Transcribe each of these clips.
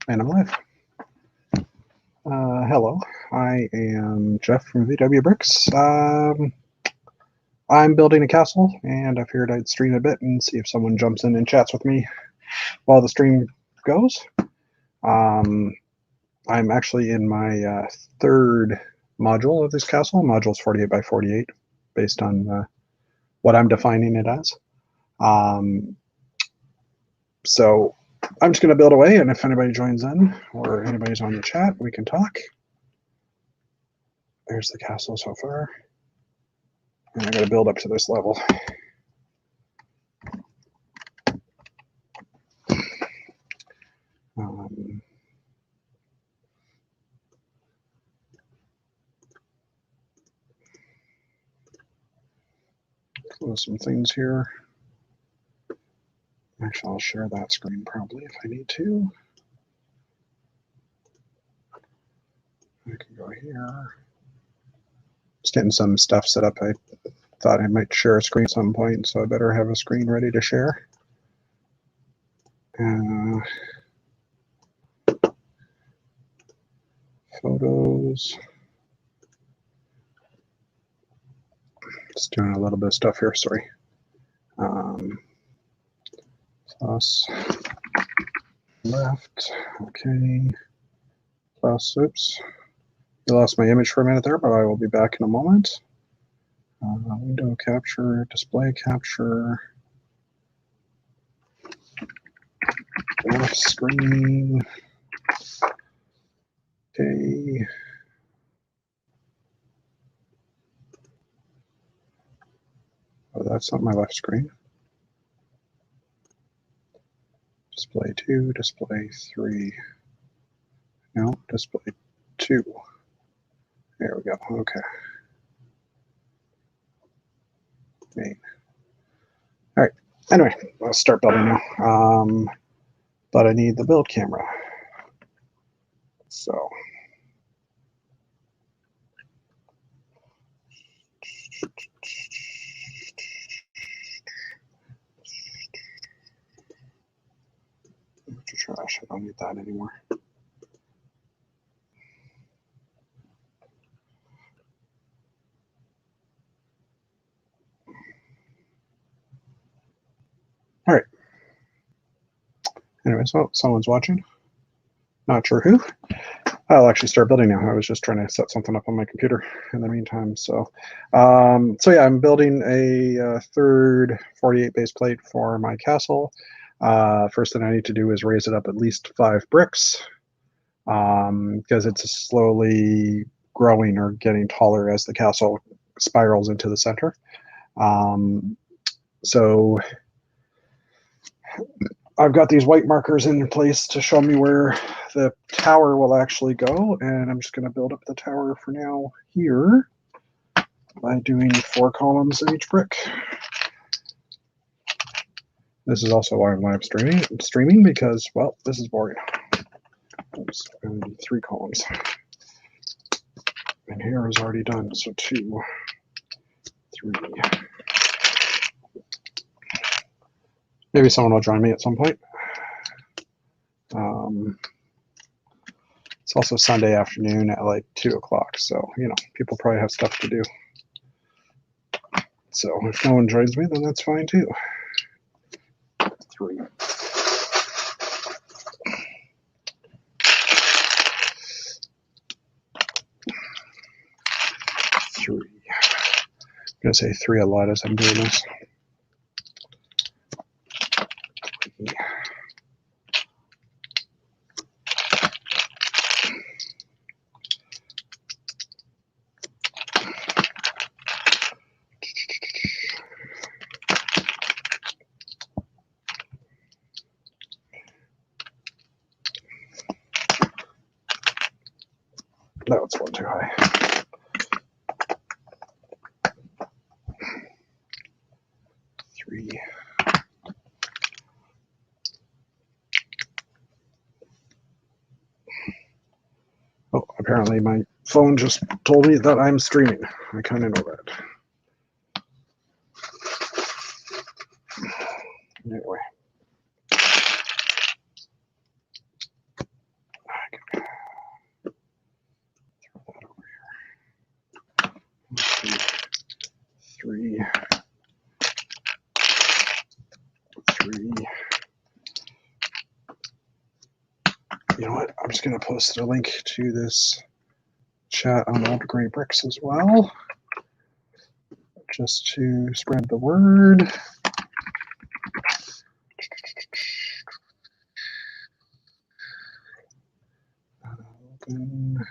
And I'm live. Hello, I am Jeff from VW Bricks. I'm building a castle, and I figured I'd stream a bit and see if someone jumps in and chats with me while the stream goes. I'm actually in my third module of this castle. Module's 48 by 48, based on what I'm defining it as. So I'm just going to build away, and if anybody joins in or anybody's on the chat, we can talk. There's the castle so far. And I got to build up to this level. Close some things here. Actually, I'll share that screen probably if I need to. I can go here. Just getting some stuff set up. I thought I might share a screen at some point, so I better have a screen ready to share. Photos. Just doing a little bit of stuff here, sorry. Plus left, okay. Plus, oops. I lost my image for a minute there, but I will be back in a moment. Window capture, display capture. Left screen. Okay. Oh, that's not my left screen. Display 2, display 3. No, display 2. There we go. Okay. Main. All right. Anyway, let's start building now. But I need the build camera. So. Trash. I don't need that anymore. All right. Anyway, so someone's watching. Not sure who. I'll actually start building now. I was just trying to set something up on my computer in the meantime. So yeah, I'm building a third 48 base plate for my castle. First thing I need to do is raise it up at least 5 bricks because it's slowly growing or getting taller as the castle spirals into the center. So I've got these white markers in place to show me where the tower will actually go, and I'm just going to build up the tower for now here by doing 4 columns in each brick. This is also why I'm live streaming because, well, this is boring. Oops, I need 3 columns. And here is already done, so 2, 3. Maybe someone will join me at some point. It's also Sunday afternoon at like 2 o'clock, so, you know, people probably have stuff to do. So if no one joins me, then that's fine too. 3. I'm going to say 3 a lot as I'm doing this. 3. No, it's one too high. 3. Oh, apparently my phone just told me that I'm streaming. I kind of know that. Anyway. You know what? I'm just going to post a link to this chat on Old Gray Bricks as well, just to spread the word. Open.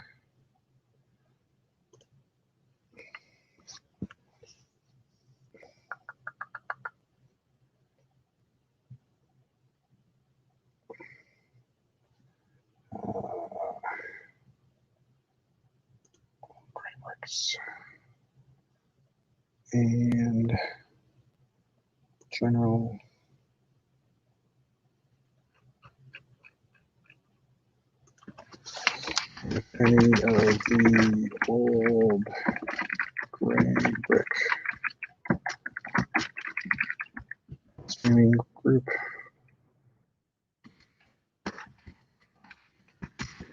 Gray Bricks. And general. If any of the old gray brick streaming group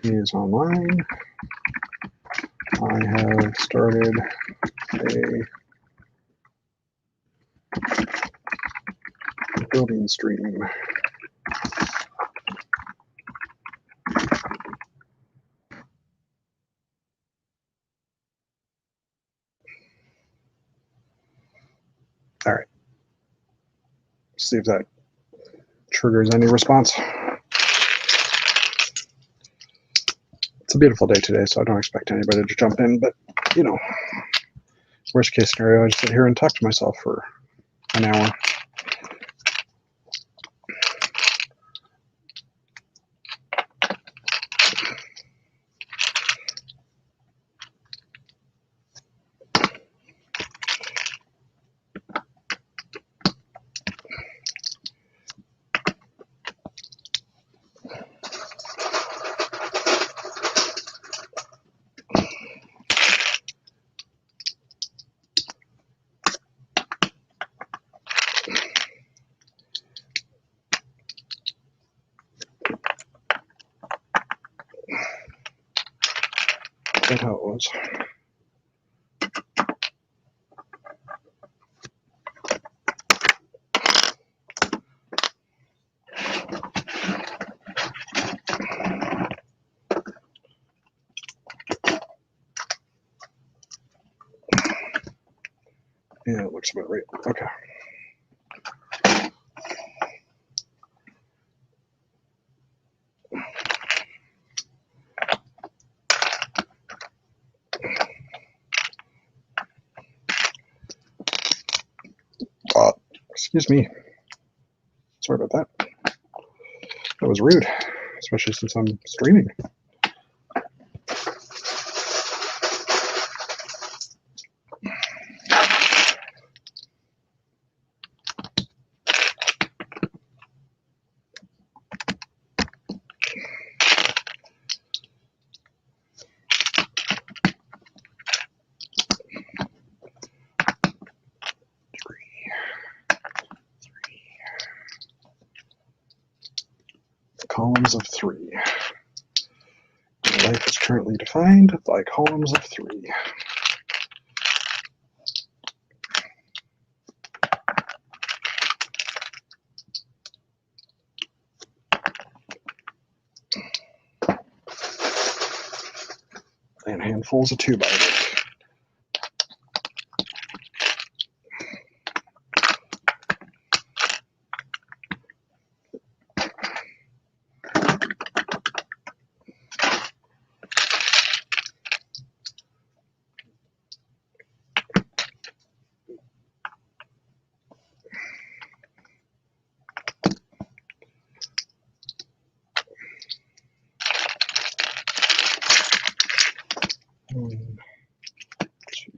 is online, I have started a building stream. All right. See if that triggers any response. It's a beautiful day today, so I don't expect anybody to jump in, but you know, worst case scenario, I just sit here and talk to myself for an hour. That's how it was. Yeah, it looks about right. Okay. Excuse me. Sorry about that. That was rude, especially since I'm streaming. Columns of 3. Life is currently defined by columns of 3. And handfuls of 2 by 8. One, 2,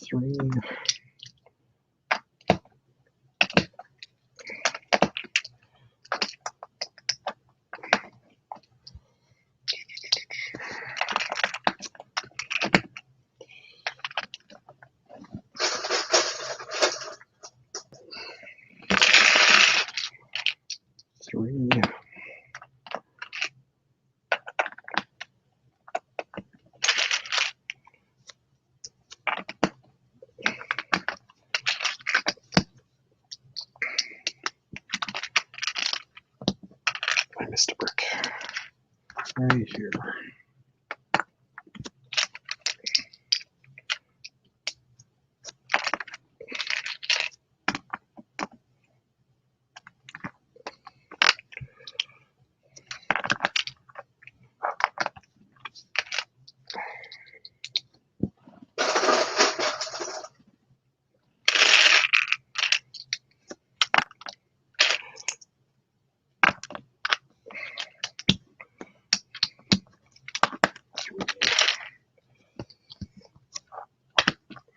3. missed a brick right here.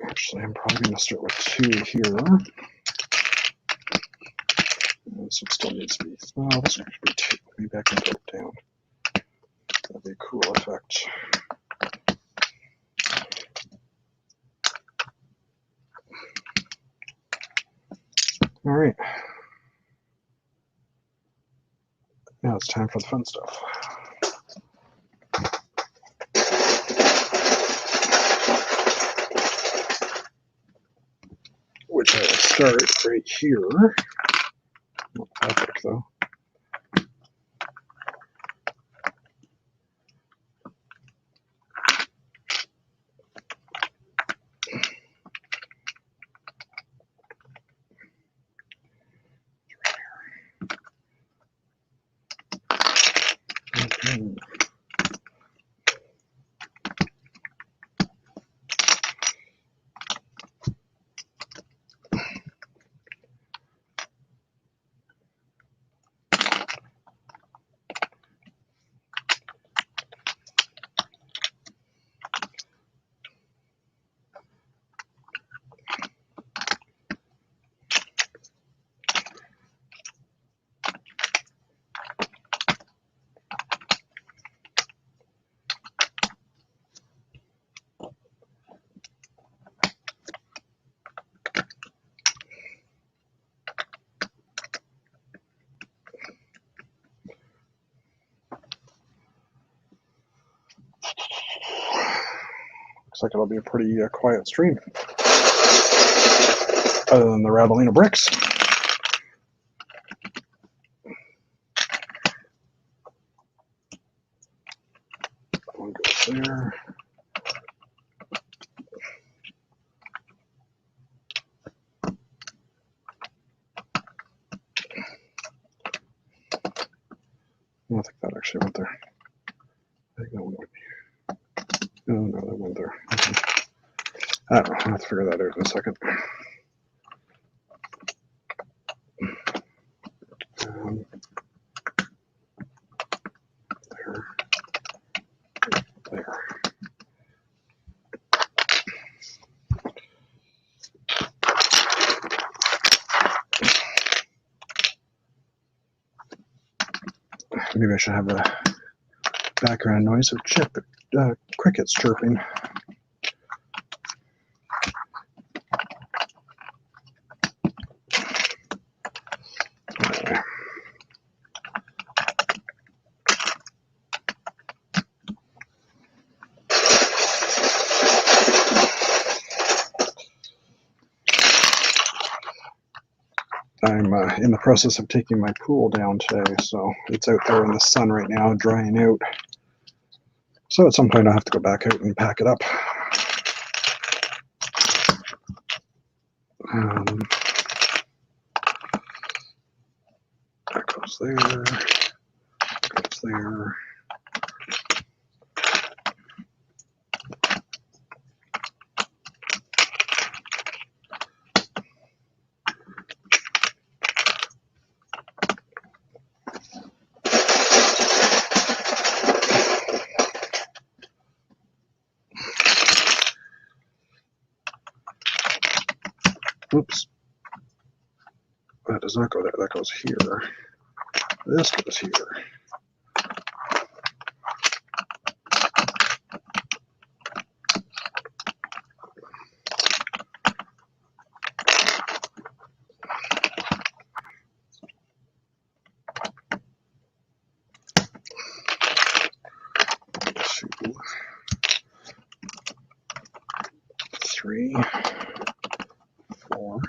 Actually, I'm probably going to start with 2 here. This one still needs to be, well, this one should be 2. Maybe I can put it down. That'd be a cool effect. All right. Now it's time for the fun stuff. Which I will start right here. Not perfect though. Looks like it'll be a pretty quiet stream, other than the rattling of bricks. One goes there. I don't think that actually went there. I think that one went here. Oh no, that went there. Okay. I don't know. I'll have to figure that out in a second. There. There. Maybe I should have a background noise of crickets chirping. I'm in the process of taking my pool down today, so it's out there in the sun right now, drying out. So at some point I'll have to go back out and pack it up. That goes there, goes there. Oops. That does not go there. That goes here. This goes here. Two, three, four.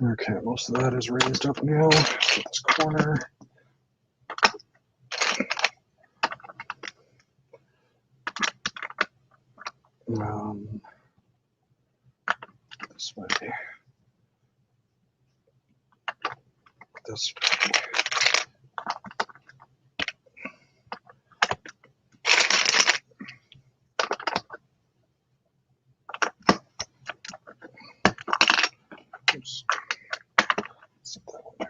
Okay, most of that is raised up now. So this corner. This way. This way. Oops. Set that one there.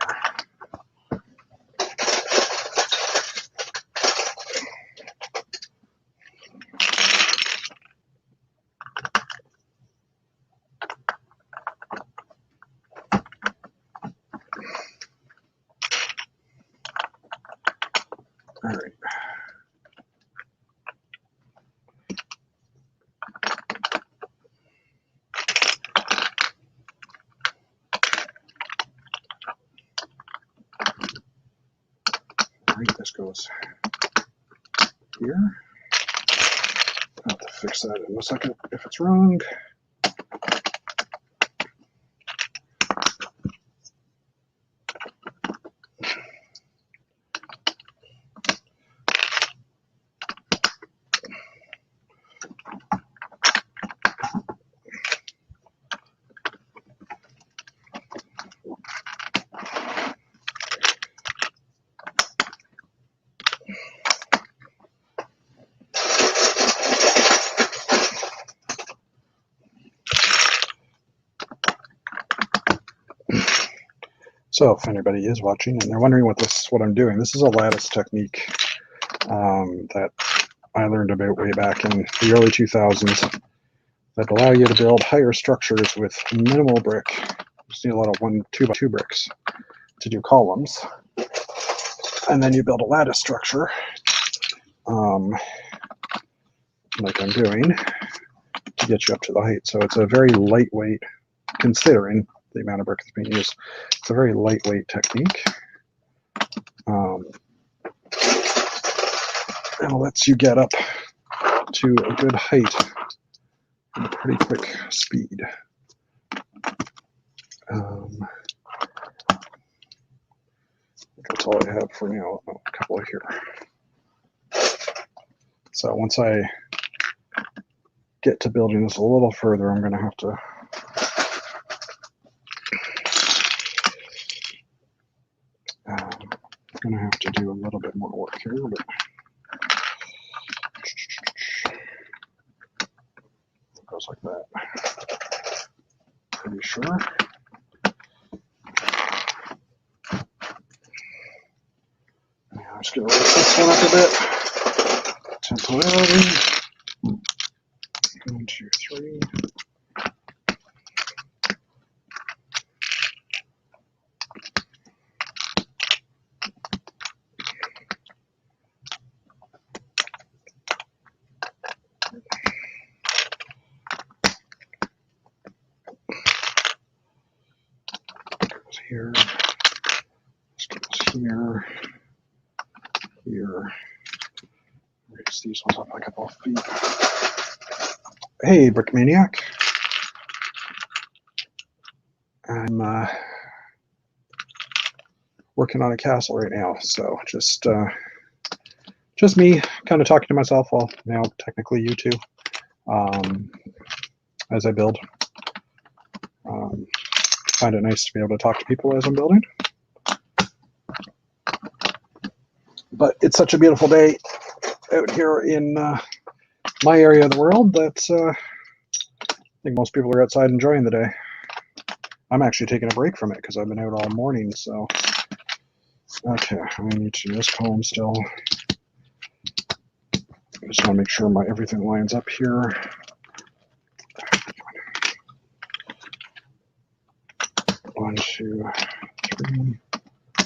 All right. All right, this goes here. I'll have to fix that in a second if it's wrong. So if anybody is watching and they're wondering what I'm doing, this is a lattice technique that I learned about way back in the early 2000s that allow you to build higher structures with minimal brick. You just need a lot of 1 2x2 bricks to do columns, and then you build a lattice structure like I'm doing to get you up to the height. So it's a very lightweight, considering the amount of brick that's being used. It's a very lightweight technique. And it lets you get up to a good height at a pretty quick speed. That's all I have for now. Oh, a couple here. So once I get to building this a little further, I'm going to have to do a little bit more work here, but it goes like that. Pretty sure. I'm just going to raise this one up a bit. Temporarily. 1, 2, 3. Goes here. This goes here. Here. Raise these ones up like a couple feet. Hey, Brick Maniac. I'm working on a castle right now, so just me kind of talking to myself. Well, now technically you too, as I build. Find it nice to be able to talk to people as I'm building. But it's such a beautiful day out here in my area of the world that I think most people are outside enjoying the day. I'm actually taking a break from it because I've been out all morning, so. Okay, I need to do this comb still. I just want to make sure everything lines up here. 1, 2, 3. I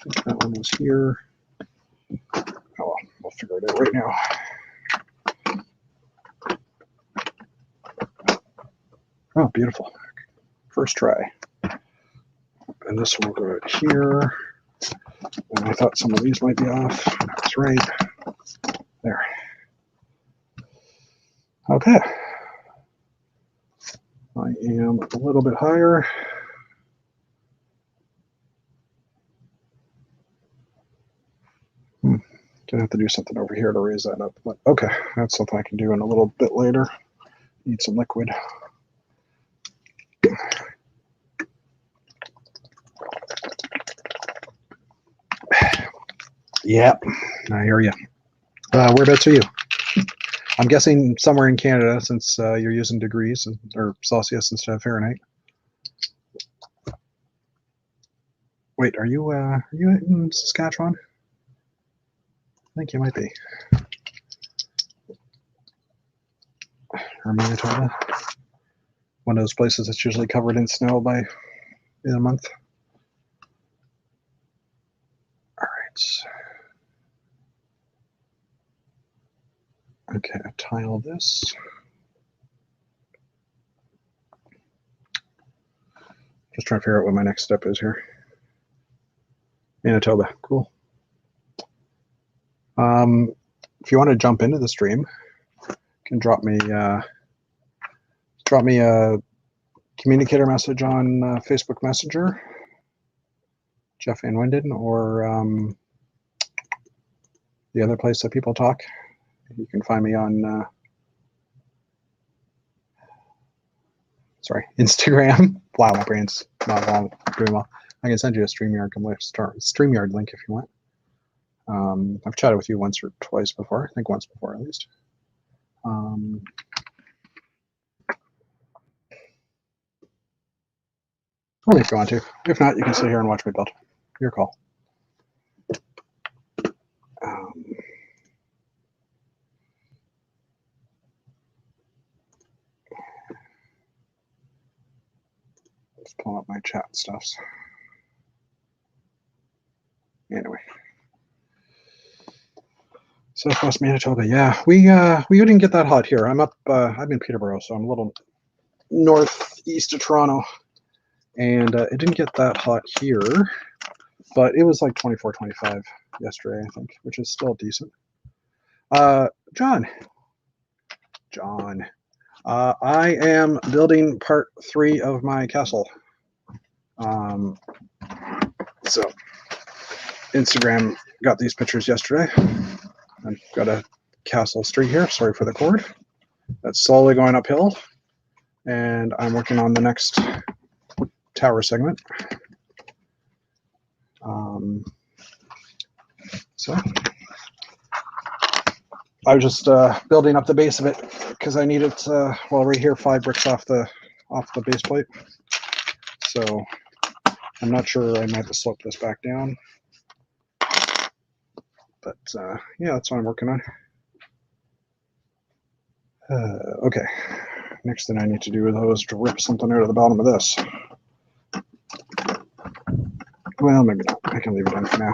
think that one was here. Oh well, we'll figure it out right now. Oh, beautiful. First try. And this will go right here. And I thought some of these might be off. That's right. There. Okay. I am a little bit higher. Gonna have to do something over here to raise that up. But okay, that's something I can do in a little bit later. Need some liquid. Yep, I hear you. Whereabouts are you? I'm guessing somewhere in Canada, since you're using degrees or Celsius instead of Fahrenheit. Wait, are you in Saskatchewan? I think you might be. Or Manitoba. One of those places that's usually covered in snow in a month. All right. Okay, tile this. Just trying to figure out what my next step is here. Manitoba, cool. If you want to jump into the stream, you can drop me a communicator message on Facebook Messenger, Jeff Van Winden, or the other place that people talk. You can find me on Instagram. Wow, my brain's not doing well. I can send you a StreamYard link if you want. I've chatted with you once or twice before. I think once before at least. Only if you want to. If not, you can sit here and watch me build. Your call. Let's pull up my chat stuffs. Anyway. Southwest Manitoba, yeah, we didn't get that hot here. I'm in Peterborough, so I'm a little northeast of Toronto, and it didn't get that hot here, but it was like 24, 25 yesterday, I think, which is still decent. John, I am building part 3 of my castle. So Instagram got these pictures yesterday. I've got a castle street here. Sorry for the cord. That's slowly going uphill, and I'm working on the next tower segment. So I was just building up the base of it because I need it. Well, right here, 5 bricks off the base plate. So I'm not sure. I might have to slope this back down. But yeah, that's what I'm working on. Okay, next thing I need to do is to rip something out of the bottom of this. Well, maybe not. I can leave it in for now.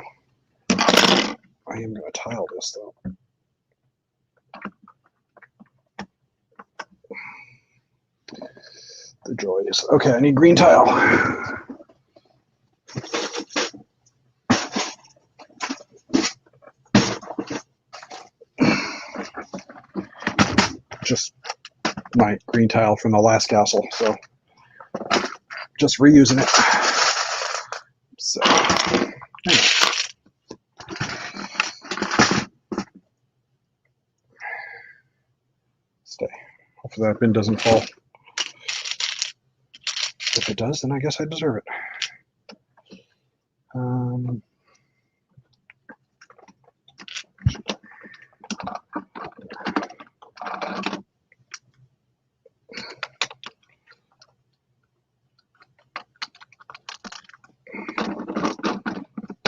I am going to tile this, though. The joys. Okay, I need green tile. Just my green tile from the last castle, so just reusing it. So anyway. Stay. Hopefully that bin doesn't fall. If it does, then I guess I deserve it. I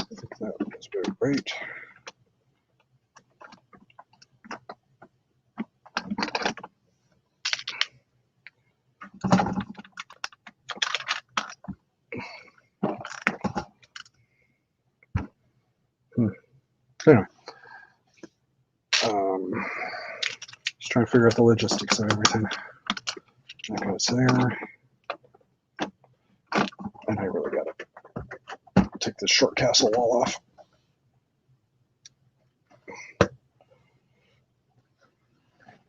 think that was very great. Anyway, just trying to figure out the logistics of everything. That goes there, and I really got to take this short castle wall off.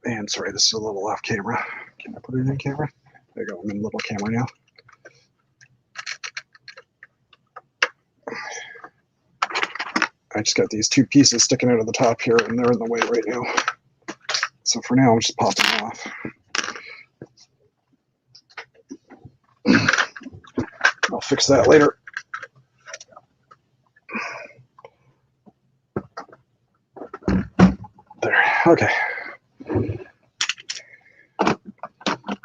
And sorry, this is a little off camera. Can I put it in camera? There you go. I'm in little camera now. I just got these two pieces sticking out of the top here, and they're in the way right now. So for now, I'm just popping them off. I'll fix that later. There. Okay.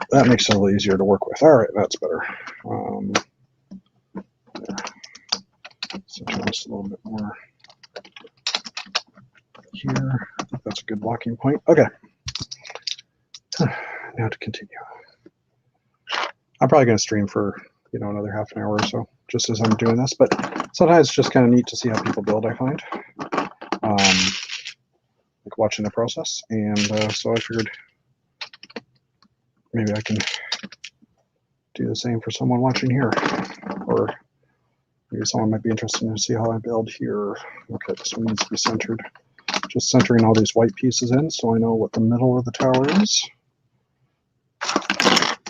That makes it a little easier to work with. All right, that's better. So just a little bit more here. I think that's a good blocking point. Okay. Now to continue. I'm probably going to stream for another half an hour or so, just as I'm doing this. But sometimes it's just kind of neat to see how people build. I find, like watching the process, and so I figured maybe I can do the same for someone watching here, or maybe someone might be interested to see how I build here. Okay, this one needs to be centered. Just centering all these white pieces in so I know what the middle of the tower is,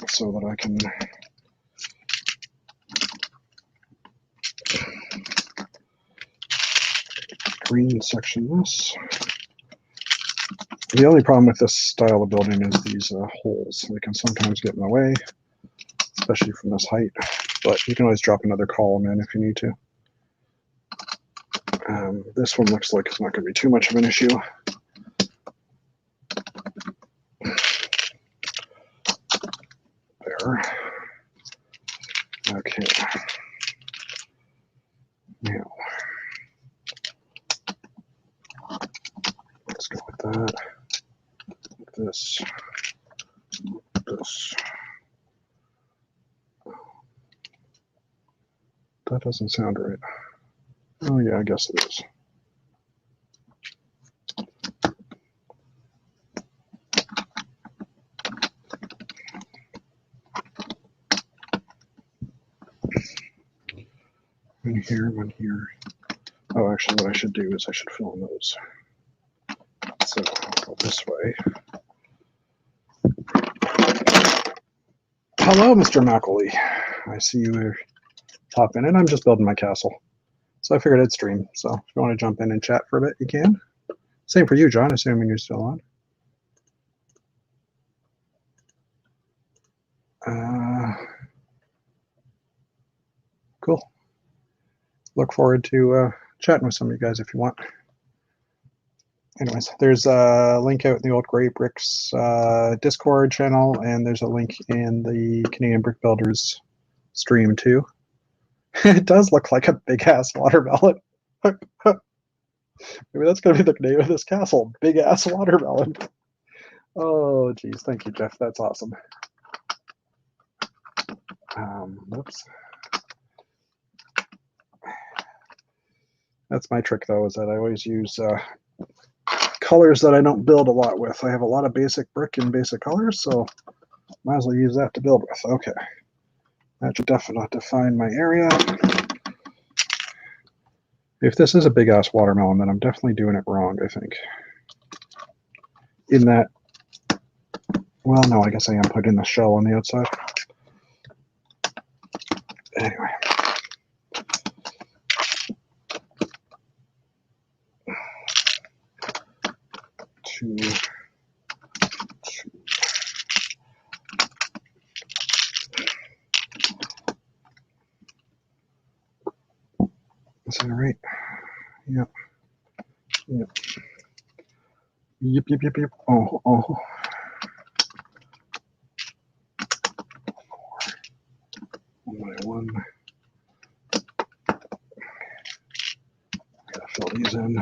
so that I can green section this. The only problem with this style of building is these holes. They can sometimes get in the way, especially from this height, but you can always drop another column in if you need to. This one looks like it's not going to be too much of an issue. There. Okay. Now, let's go with that. This. This. That doesn't sound right. Oh yeah, I guess it is. One here, one here. Oh, actually, what I should do is I should fill in those. So I'll go this way. Hello, Mr. McElwee. I see you are popping in. I'm just building my castle. So I figured I'd stream. So if you want to jump in and chat for a bit, you can. Same for you, John, assuming you're still on. Cool. Look forward to chatting with some of you guys if you want. Anyways, there's a link out in the Old Grey Bricks Discord channel, and there's a link in the Canadian Brick Builders stream too. It does look like a big ass watermelon. Maybe that's gonna be the name of this castle, big ass watermelon. Oh geez, thank you, Jeff. That's awesome. Whoops. That's my trick though, is that I always use colors that I don't build a lot with. I have a lot of basic brick and basic colors, so might as well use that to build with. Okay, that should definitely define my area. If this is a big ass watermelon, then I'm definitely doing it wrong, I think. In that, well, no, I guess I am putting the shell on the outside. Anyway. Two. Is that right? Yep. Yep. Yep, yep, yep, yep. Oh, oh. One by one. Gotta fill these in.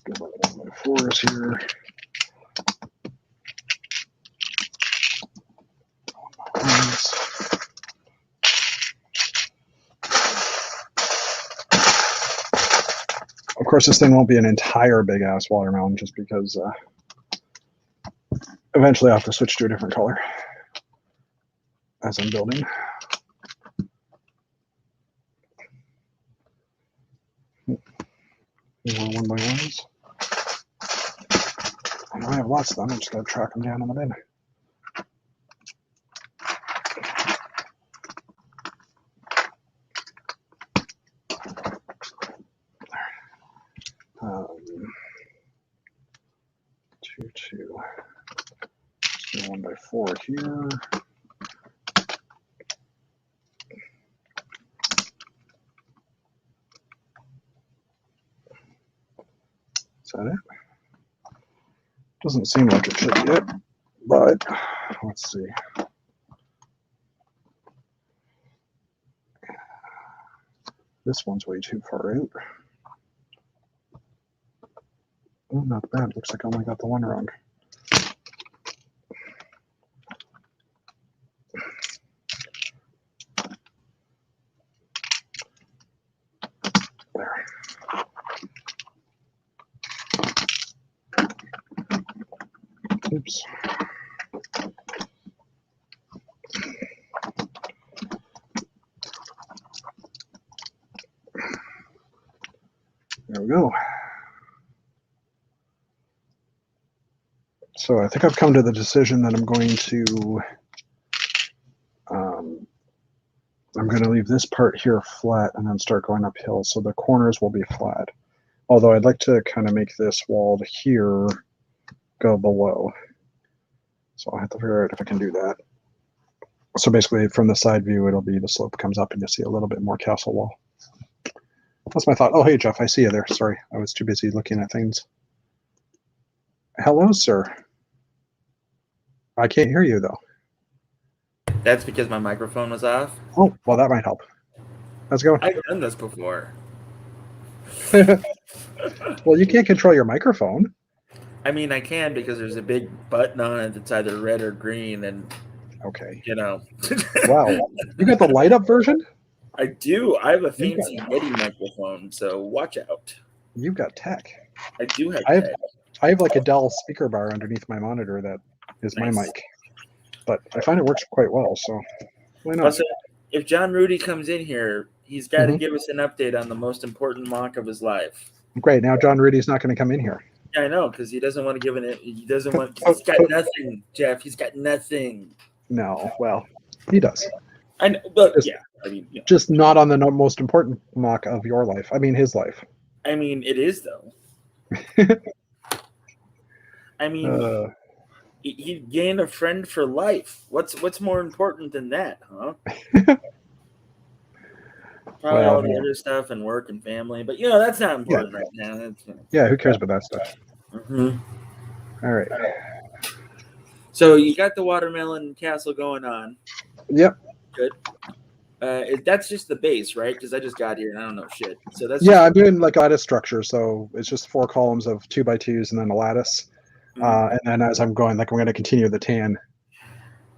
Go by 1x4s here. Of course, this thing won't be an entire big ass watermelon just because eventually I have to switch to a different color as I'm building. More one by ones. I know I have lots of them. I just gotta track them down in the bin. 2, 2. Let's do 1 by 4 here. Is that it? Doesn't seem like it should yet, but let's see. This one's way too far out. Oh, not bad. Looks like I only got the one wrong. There. Oops. There we go. So I think I've come to the decision that I'm going to leave this part here flat and then start going uphill, so the corners will be flat. Although I'd like to kind of make this wall here go below. So I'll have to figure out if I can do that. So basically from the side view, it'll be the slope comes up and you'll see a little bit more castle wall. That's my thought. Oh, hey, Jeff, I see you there. Sorry, I was too busy looking at things. Hello, sir. I can't hear you, though. That's because my microphone was off. Oh, well, that might help. How's it going? I've done this before. Well, you can't control your microphone. I mean, I can because there's a big button on it that's either red or green, and okay, you know. Wow, you got the light up version? I do. I have a fancy Yeti microphone, so watch out. You've got tech. I do have tech. I have like a Dell speaker bar underneath my monitor that is my mic, but I find it works quite well. So why not? Also, if John Rudy comes in here, he's got to give us an update on the most important mock of his life. Great. Now John Rudy's not going to come in here. Yeah, I know, because he doesn't want to give it. He doesn't want. He's got nothing, Jeff. He's got nothing. No, well, he does. I know, but yeah, I mean, just not on the most important mock of your life. I mean, his life. I mean, it is though. I mean, he gained a friend for life. What's more important than that, huh? Probably all the other stuff and work and family, but that's not important right now. That's, yeah, who cares about that stuff? Mm-hmm. All right. So you got the watermelon castle going on. Yep. Good. That's just the base, right? Because I just got here and I don't know shit. So that's I'm doing like lattice structure. So it's just 4 columns of 2x2s and then a lattice. And then as I'm going, like I'm going to continue the tan.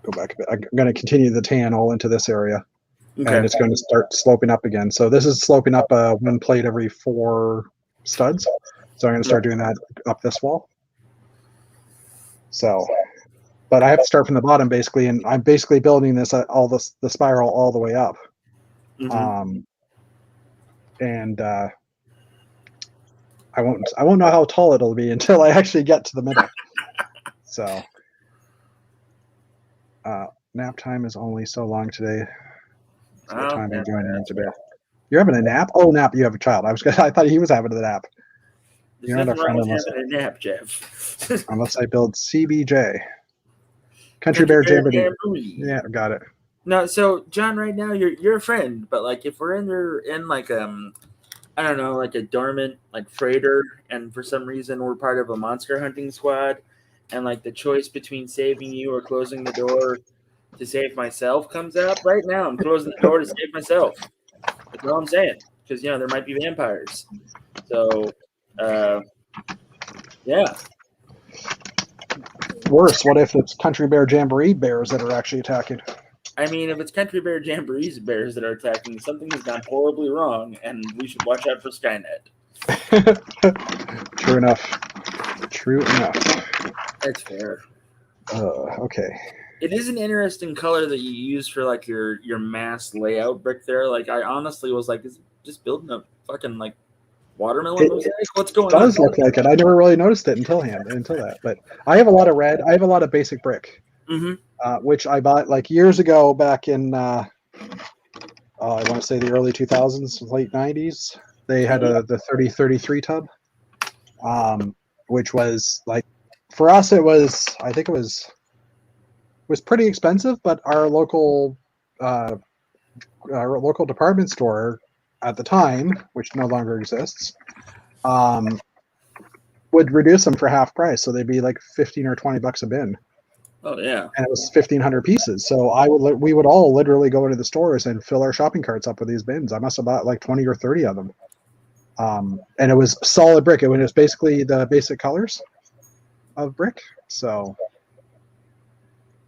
Go back a bit. I'm going to continue the tan all into this area. Okay. And it's going to start sloping up again. So this is sloping up 1 plate every 4 studs. So I'm going to start doing that up this wall. So, but I have to start from the bottom basically, and I'm basically building this all the spiral all the way up. Mm-hmm. And I won't know how tall it'll be until I actually get to the middle. So nap time is only so long today. So what time are you joining into bed? You're having a nap? Oh, nap! You have a child. I thought he was having a nap. You're not a friend unless having a nap, Jeff. Unless I build CBJ, Country Bear Jamboree. Yeah, got it. No, so John, right now you're a friend, but like if we're in like I don't know, like a dormant like freighter, and for some reason we're part of a monster hunting squad, and like the choice between saving you or closing the door to save myself comes up. Right now, I'm closing the door to save myself. That's all I'm saying, because there might be vampires. So, yeah. Worse, what if it's Country Bear Jamboree bears that are actually attacking? I mean, if it's Country Bear Jamboree's bears that are attacking, something has gone horribly wrong, and we should watch out for Skynet. True enough. True enough. That's fair. Okay. It is an interesting color that you use for like your mass layout brick there. Like I honestly was like, is it just building a fucking like watermelon mosaic? What's going on? It does look like it. I never really noticed it until that. But I have a lot of red. I have a lot of basic brick, which I bought like years ago back in I want to say the early 2000s, late 90s. They had the 3033 tub, which was like for us, I think it was pretty expensive, but uh, our local department store at the time, which no longer exists, um, would reduce them for half price. So they'd be like 15 or $20 a bin. Oh yeah. And it was 1,500 pieces. So we would all literally go into the stores and fill our shopping carts up with these bins. I must have bought like 20 or 30 of them. And it was solid brick. It was basically the basic colors of brick. So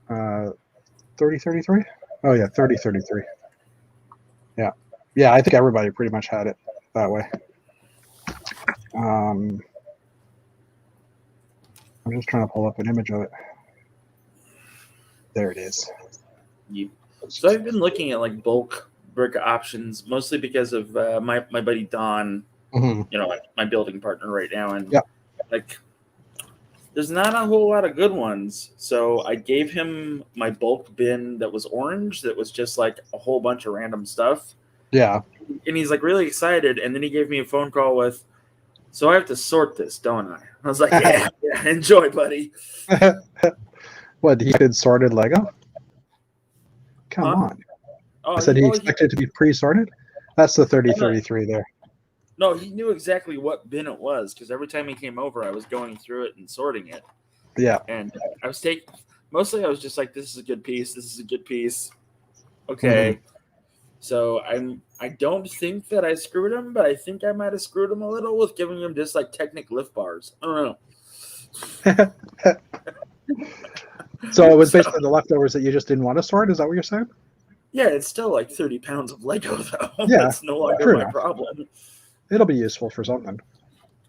3033. Oh yeah, 3033. Yeah. Yeah, I think everybody pretty much had it that way. I'm just trying to pull up an image of it. There it is. So I've been looking at like bulk brick options, mostly because of my buddy Don, Mm-hmm. you know, like my building partner right now, and Yep. like there's not a whole lot of good ones. So I gave him my bulk bin that was orange, that was just like a whole bunch of random stuff. Yeah. And he's like really excited, and then he gave me a phone call with, so I have to sort this, don't I? I was like, yeah, enjoy, buddy. What, he did sorted Lego? Come on. Oh, I said he expected it to be pre-sorted? That's the 3033 there. No, he knew exactly what bin it was, because every time he came over, I was going through it and sorting it. Yeah. And I was mostly I was just like, this is a good piece. This is a good piece. Okay. Mm-hmm. So I don't think that I screwed him, but I think I might have screwed him a little with giving him just like Technic lift bars. I don't know. So it was basically the leftovers that you just didn't want to sort? Is that what you're saying? Yeah, it's still like 30 pounds of Lego, though. Yeah, that's no longer my problem. It'll be useful for something.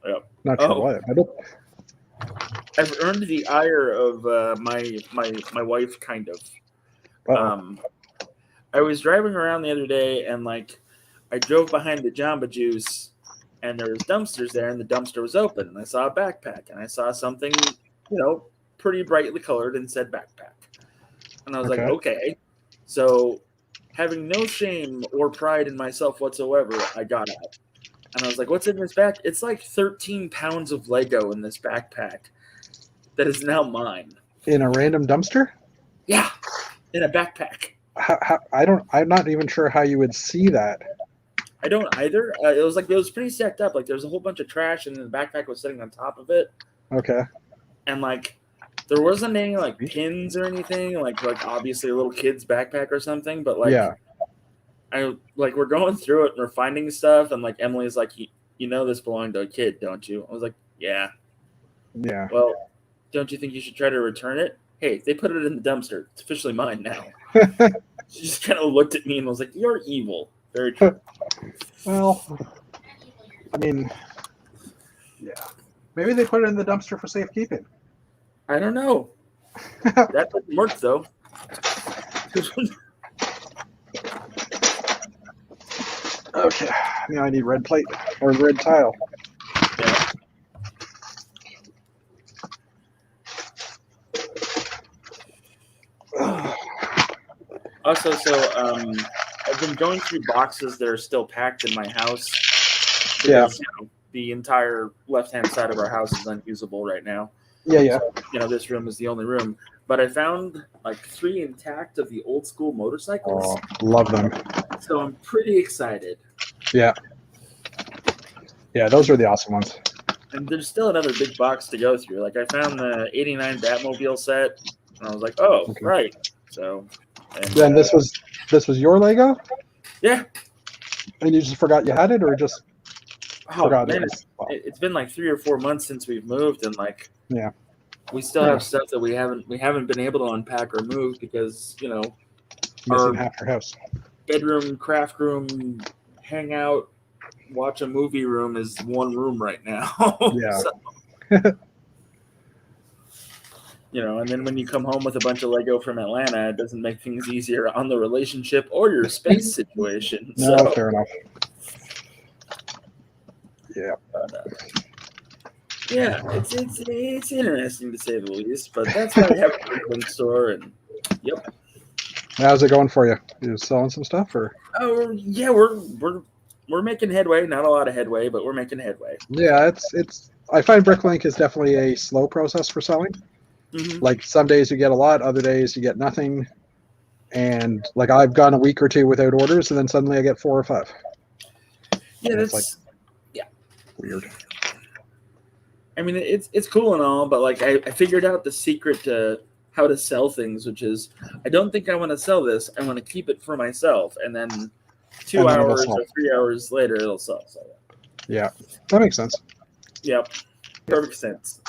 Yeah. Not sure what. I've earned the ire of my wife, kind of. I was driving around the other day, and like I drove behind the Jamba Juice, and there was dumpsters there, and the dumpster was open, and I saw a backpack, and I saw something, pretty brightly colored and said backpack. And I was like, okay. So having no shame or pride in myself whatsoever, I got out. And I was like, what's in this back? It's like 13 pounds of Lego in this backpack that is now mine. In a random dumpster? Yeah, in a backpack. I'm not even sure how you would see that. I don't either. It was pretty stacked up. Like there was a whole bunch of trash, and the backpack was sitting on top of it. Okay. And like there wasn't any like pins or anything, like obviously a little kid's backpack or something. But like, yeah. We're going through it and we're finding stuff, and like Emily's like, you know, this belonged to a kid, don't you? I was like, yeah. Yeah. Well, don't you think you should try to return it? Hey, they put it in the dumpster. It's officially mine now. She just kind of looked at me and was like, you're evil. Very true. Well, I mean, yeah. Maybe they put it in the dumpster for safekeeping. I don't know. That doesn't work, though. Okay. Now I need red plate or red tile. Yeah. Also, I've been going through boxes that are still packed in my house. Because, the entire left-hand side of our house is unusable right now. Yeah. So, this room is the only room. But I found like 3 intact of the old school motorcycles. Oh, love them. So I'm pretty excited. Yeah. Yeah, those are the awesome ones. And there's still another big box to go through. Like I found the '89 Batmobile set, and I was like, "Oh, okay. Right." So. And then this was your Lego? Yeah. And you just forgot you had it, or just forgot man, it's been like 3 or 4 months since we've moved, and like we still have stuff that we haven't been able to unpack or move because missing half your house. Bedroom, craft room, hangout, watch a movie room is one room right now. Yeah. So, and then when you come home with a bunch of Lego from Atlanta, it doesn't make things easier on the relationship or your space situation. No, fair enough. Yeah. Yeah, it's interesting to say the least, but that's why we have a Brooklyn store, and yep. How's it going for you? You selling some stuff, or? Oh yeah, we're making headway. Not a lot of headway, but we're making headway. Yeah, I find Bricklink is definitely a slow process for selling. Mm-hmm. Like some days you get a lot, other days you get nothing. And like I've gone a week or two without orders, and then suddenly I get 4 or 5. Yeah, and it's like yeah. Weird. I mean, it's cool and all, but like I figured out the secret to how to sell things, which is I don't think I want to sell this. I want to keep it for myself, and then 2 And then it'll hours sell. or 3 hours later, it'll sell. So Yeah, that makes sense. yep, perfect sense.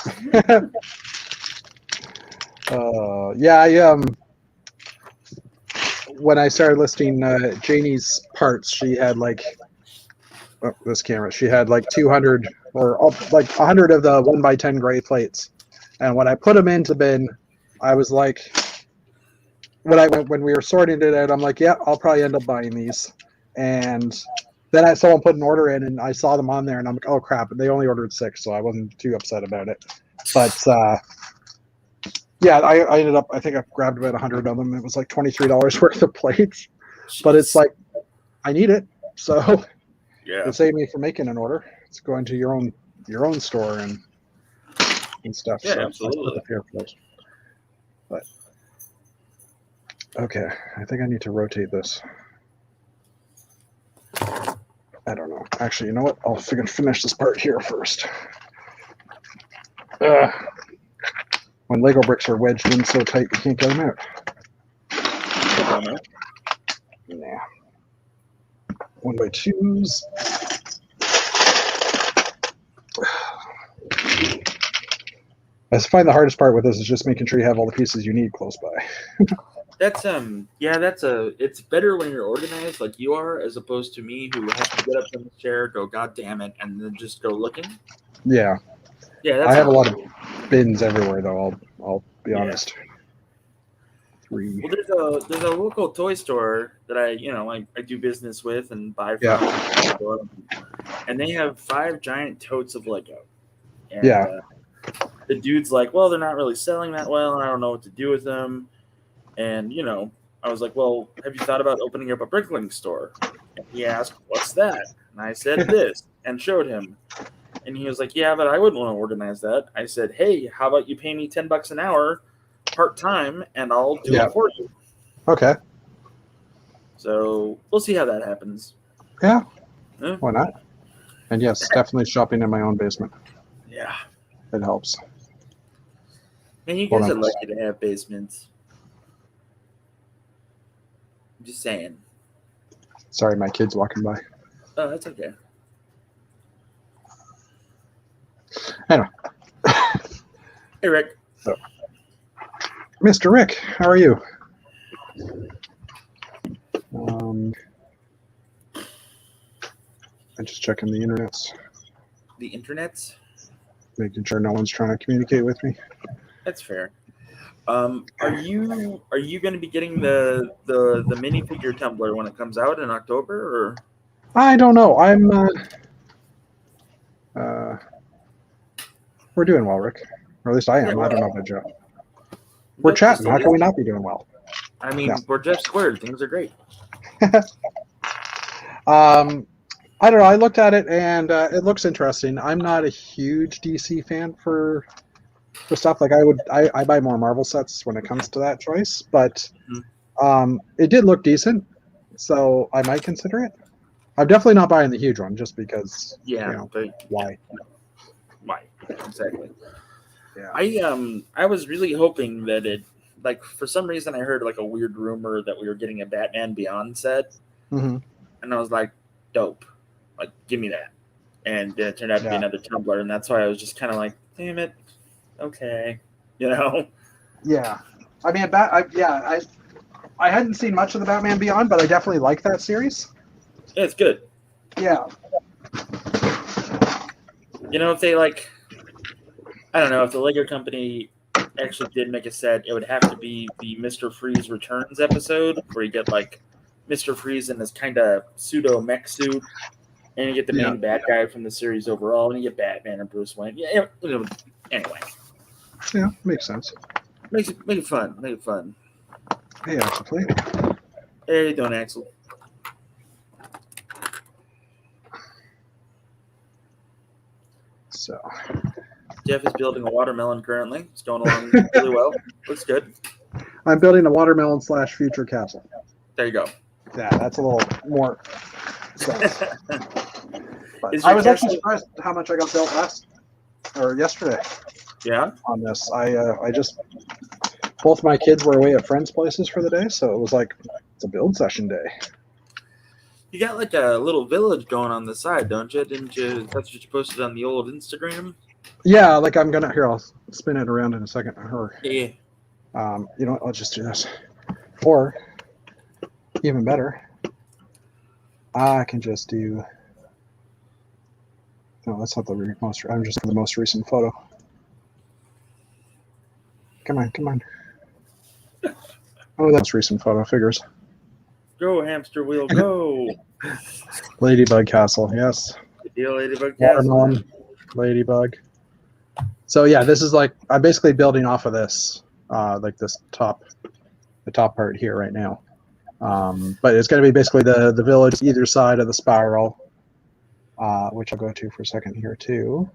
Yeah, when I started listing Janie's parts, she had like this camera. She had like 200 or like 100 of the 1x10 gray plates, and when I put them into bin, I was like, when we were sorting it out, I'm like, yeah, I'll probably end up buying these, and then someone put an order in, and I saw them on there, and I'm like, oh crap! They only ordered 6, so I wasn't too upset about it, but. Yeah, I ended up. I think I grabbed about 100 of them. It was like $23 worth of plates, but it's like I need it, so Yeah, it saved me from making an order. It's going to your own store and stuff. yeah, So absolutely. that's the first. But okay, I think I need to rotate this. I don't know. Actually, you know what? I'll finish this part here first. When Lego bricks are wedged in so tight you can't get them out. Nah. 1x2s. I find the hardest part with this is just making sure you have all the pieces you need close by. That's it's better when you're organized like you are, as opposed to me who has to get up from the chair, go God damn it, and then just go looking. Yeah. Yeah, that's I have a lot of bins everywhere though, I'll be honest. 3. Well, there's a local toy store that I do business with and buy from. And they have 5 giant totes of Lego. And the dude's like, well, they're not really selling that well, and I don't know what to do with them. And I was like, well, have you thought about opening up a Bricklink store? And he asked, what's that? And I said this and showed him. And he was like, yeah, but I wouldn't want to organize that. I said, hey, how about you pay me $10 an hour part-time and I'll do it for you. Okay. So we'll see how that happens. Yeah. Why not? And yes, definitely shopping in my own basement. Yeah. It helps. And you guys are lucky to have basements. I'm just saying. Sorry, my kid's walking by. Oh, that's okay. Anyway. Hey, Rick. So, Mr. Rick, how are you? I'm just checking the internets. The internets? Making sure no one's trying to communicate with me. That's fair. Are you going to be getting the minifigure tumbler when it comes out in October, or? I don't know. We're doing well, Rick. Or at least I am. I don't know about Joe. We're chatting. How can we not be doing well? I mean, we're Jeff Squared. Things are great. I don't know. I looked at it and it looks interesting. I'm not a huge DC fan for stuff. Like I buy more Marvel sets when it comes to that choice, but it did look decent, so I might consider it. I'm definitely not buying the huge one just because. Yeah. Why? Why? Exactly. Yeah. I was really hoping that it, like, for some reason I heard like a weird rumor that we were getting a Batman Beyond set, and I was like, dope, like give me that, and it turned out to be another tumbler, and that's why I was just kind of like, damn it, okay, Yeah. I mean, I hadn't seen much of the Batman Beyond, but I definitely like that series. Yeah, it's good. Yeah. If they I don't know, if the Lego company actually did make a set, it would have to be the Mr. Freeze Returns episode, where you get like Mr. Freeze in this kind of pseudo mech suit, and you get the main bad guy from the series overall, and you get Batman and Bruce Wayne. Yeah. Anyway. Yeah, makes sense. Make it fun. Make it fun. Hey, Axel, please. Hey, don't Axel. So, Jeff is building a watermelon currently. It's going along really well. Looks good. I'm building a watermelon / future castle. There you go. Yeah, that's a little more sense. Is I your was actually castle- surprised how much I got built yesterday Yeah. on this. I just both my kids were away at friends' places for the day, so it was like it's a build session day. You got like a little village going on the side, don't you? Didn't you? That's what you posted on the old Instagram. Yeah, like I'm gonna here. I'll spin it around in a second. Yeah. You know what? I'll just do this. Or even better, I can just do. No, that's not the most. I'm just the most recent photo. Come on. Oh, that's recent photo figures. Go hamster wheel, go! Ladybug Castle, yes. Good deal, Ladybug Castle. Watermelon, Ladybug. So yeah, this is like I'm basically building off of this, like the top part here right now. But it's going to be basically the village either side of the spiral, which I'll go to for a second here too.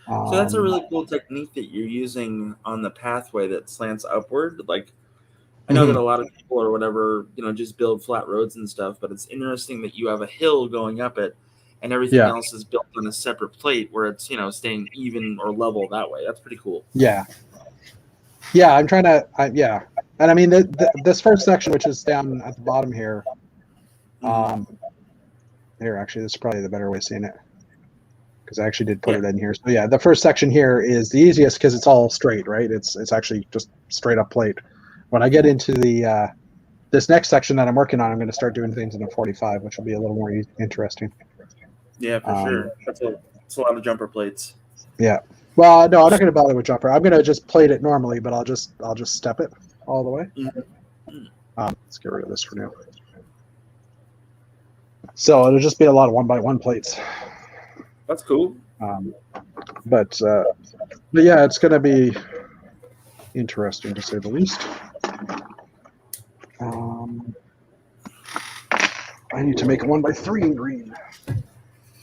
So that's a really cool technique that you're using on the pathway that slants upward. Like, I know that a lot of people or whatever, just build flat roads and stuff, but it's interesting that you have a hill going up it and everything else is built on a separate plate where it's, staying even or level that way. That's pretty cool. Yeah. Yeah, I'm trying to, And I mean, this first section, which is down at the bottom here, here, actually, this is probably the better way of seeing it. Because I actually did put it in here. So yeah, the first section here is the easiest because it's all straight, right? It's actually just straight up plate. When I get into the this next section that I'm working on, I'm going to start doing things in a 45, which will be a little more interesting. Yeah, for sure. That's a lot of jumper plates. Yeah. Well, no, I'm not going to bother with jumper. I'm going to just plate it normally, but I'll just step it all the way. Let's get rid of this for now. So it'll just be a lot of 1x1 plates. That's cool. But yeah, it's going to be interesting to say the least. I need to make a 1x3 in green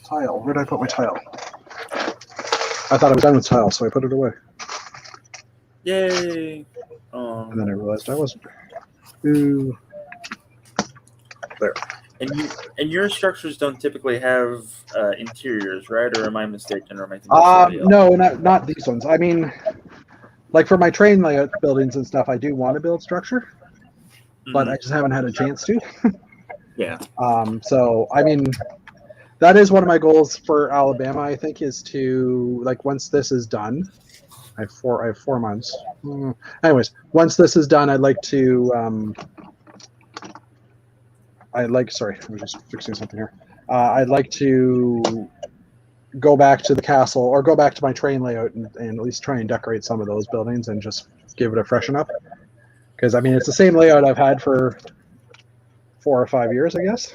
tile. Where did I put my tile? I thought I was done with tile, so I put it away. Yay! And then I realized I wasn't. Ooh. There. And your structures don't typically have interiors, right? Or am I mistaken? Or am I thinking no, not these ones. I mean, like for my train layout buildings and stuff, I do want to build structure, but I just haven't had a chance to. Yeah. So I mean, that is one of my goals for Alabama. I think is to like once this is done. I have 4 months. Anyways, once this is done, I'd like to. Sorry, I'm just fixing something here. I'd like to go back to the castle or go back to my train layout and at least try and decorate some of those buildings and just give it a freshen up. Because I mean, it's the same layout I've had for 4 or 5 years, I guess.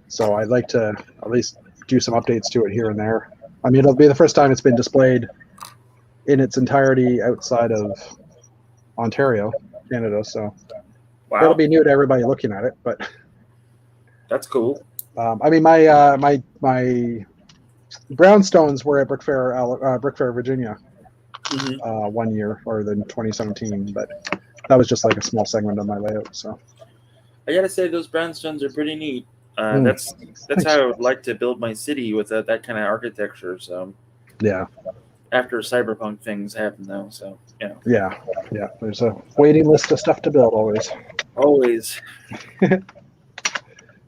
So I'd like to at least do some updates to it here and there. I mean, it'll be the first time it's been displayed in its entirety outside of Ontario, Canada. So it'll be new to everybody looking at it, but that's cool. I mean, my brownstones were at Brick Fair, Virginia, 1 year, or then 2017, but that was just like a small segment of my layout. So I gotta say, those brownstones are pretty neat. That's how I would like to build my city with that kind of architecture. So yeah. After cyberpunk things happen, though, so yeah. There's a waiting list of stuff to build always.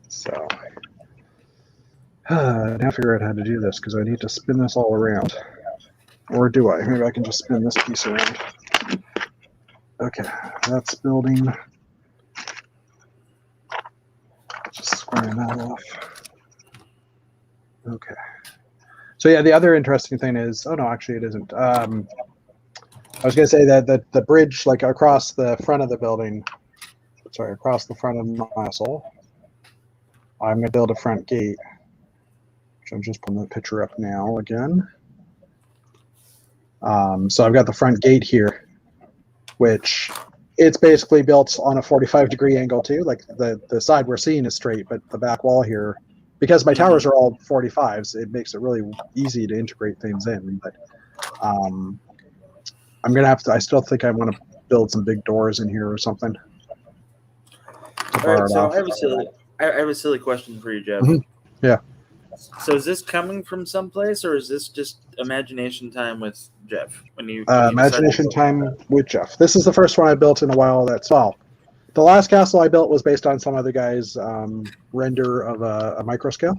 So now figure out how to do this because I need to spin this all around, or do I? Maybe I can just spin this piece around. Okay, that's building. Just squaring that off. Okay. So yeah, the other interesting thing is, oh no, actually it isn't. I was going to say that the bridge, like across the front of the building, across the front of my castle, I'm going to build a front gate, which I'm just putting the picture up now again. So I've got the front gate here, which it's basically built on a 45-degree angle too. Like the side we're seeing is straight, but the back wall here because my towers are all 45s, it makes it really easy to integrate things in. But I'm gonna have to. I still think I want to build some big doors in here or something to All bar right, it so off. I have a silly question for you, Jeff. Mhm. Yeah. So is this coming from someplace, or is this just imagination time with Jeff when you decided? Imagination time with Jeff. This is the first one I built in a while. That's well. The last castle I built was based on some other guy's render of a micro scale,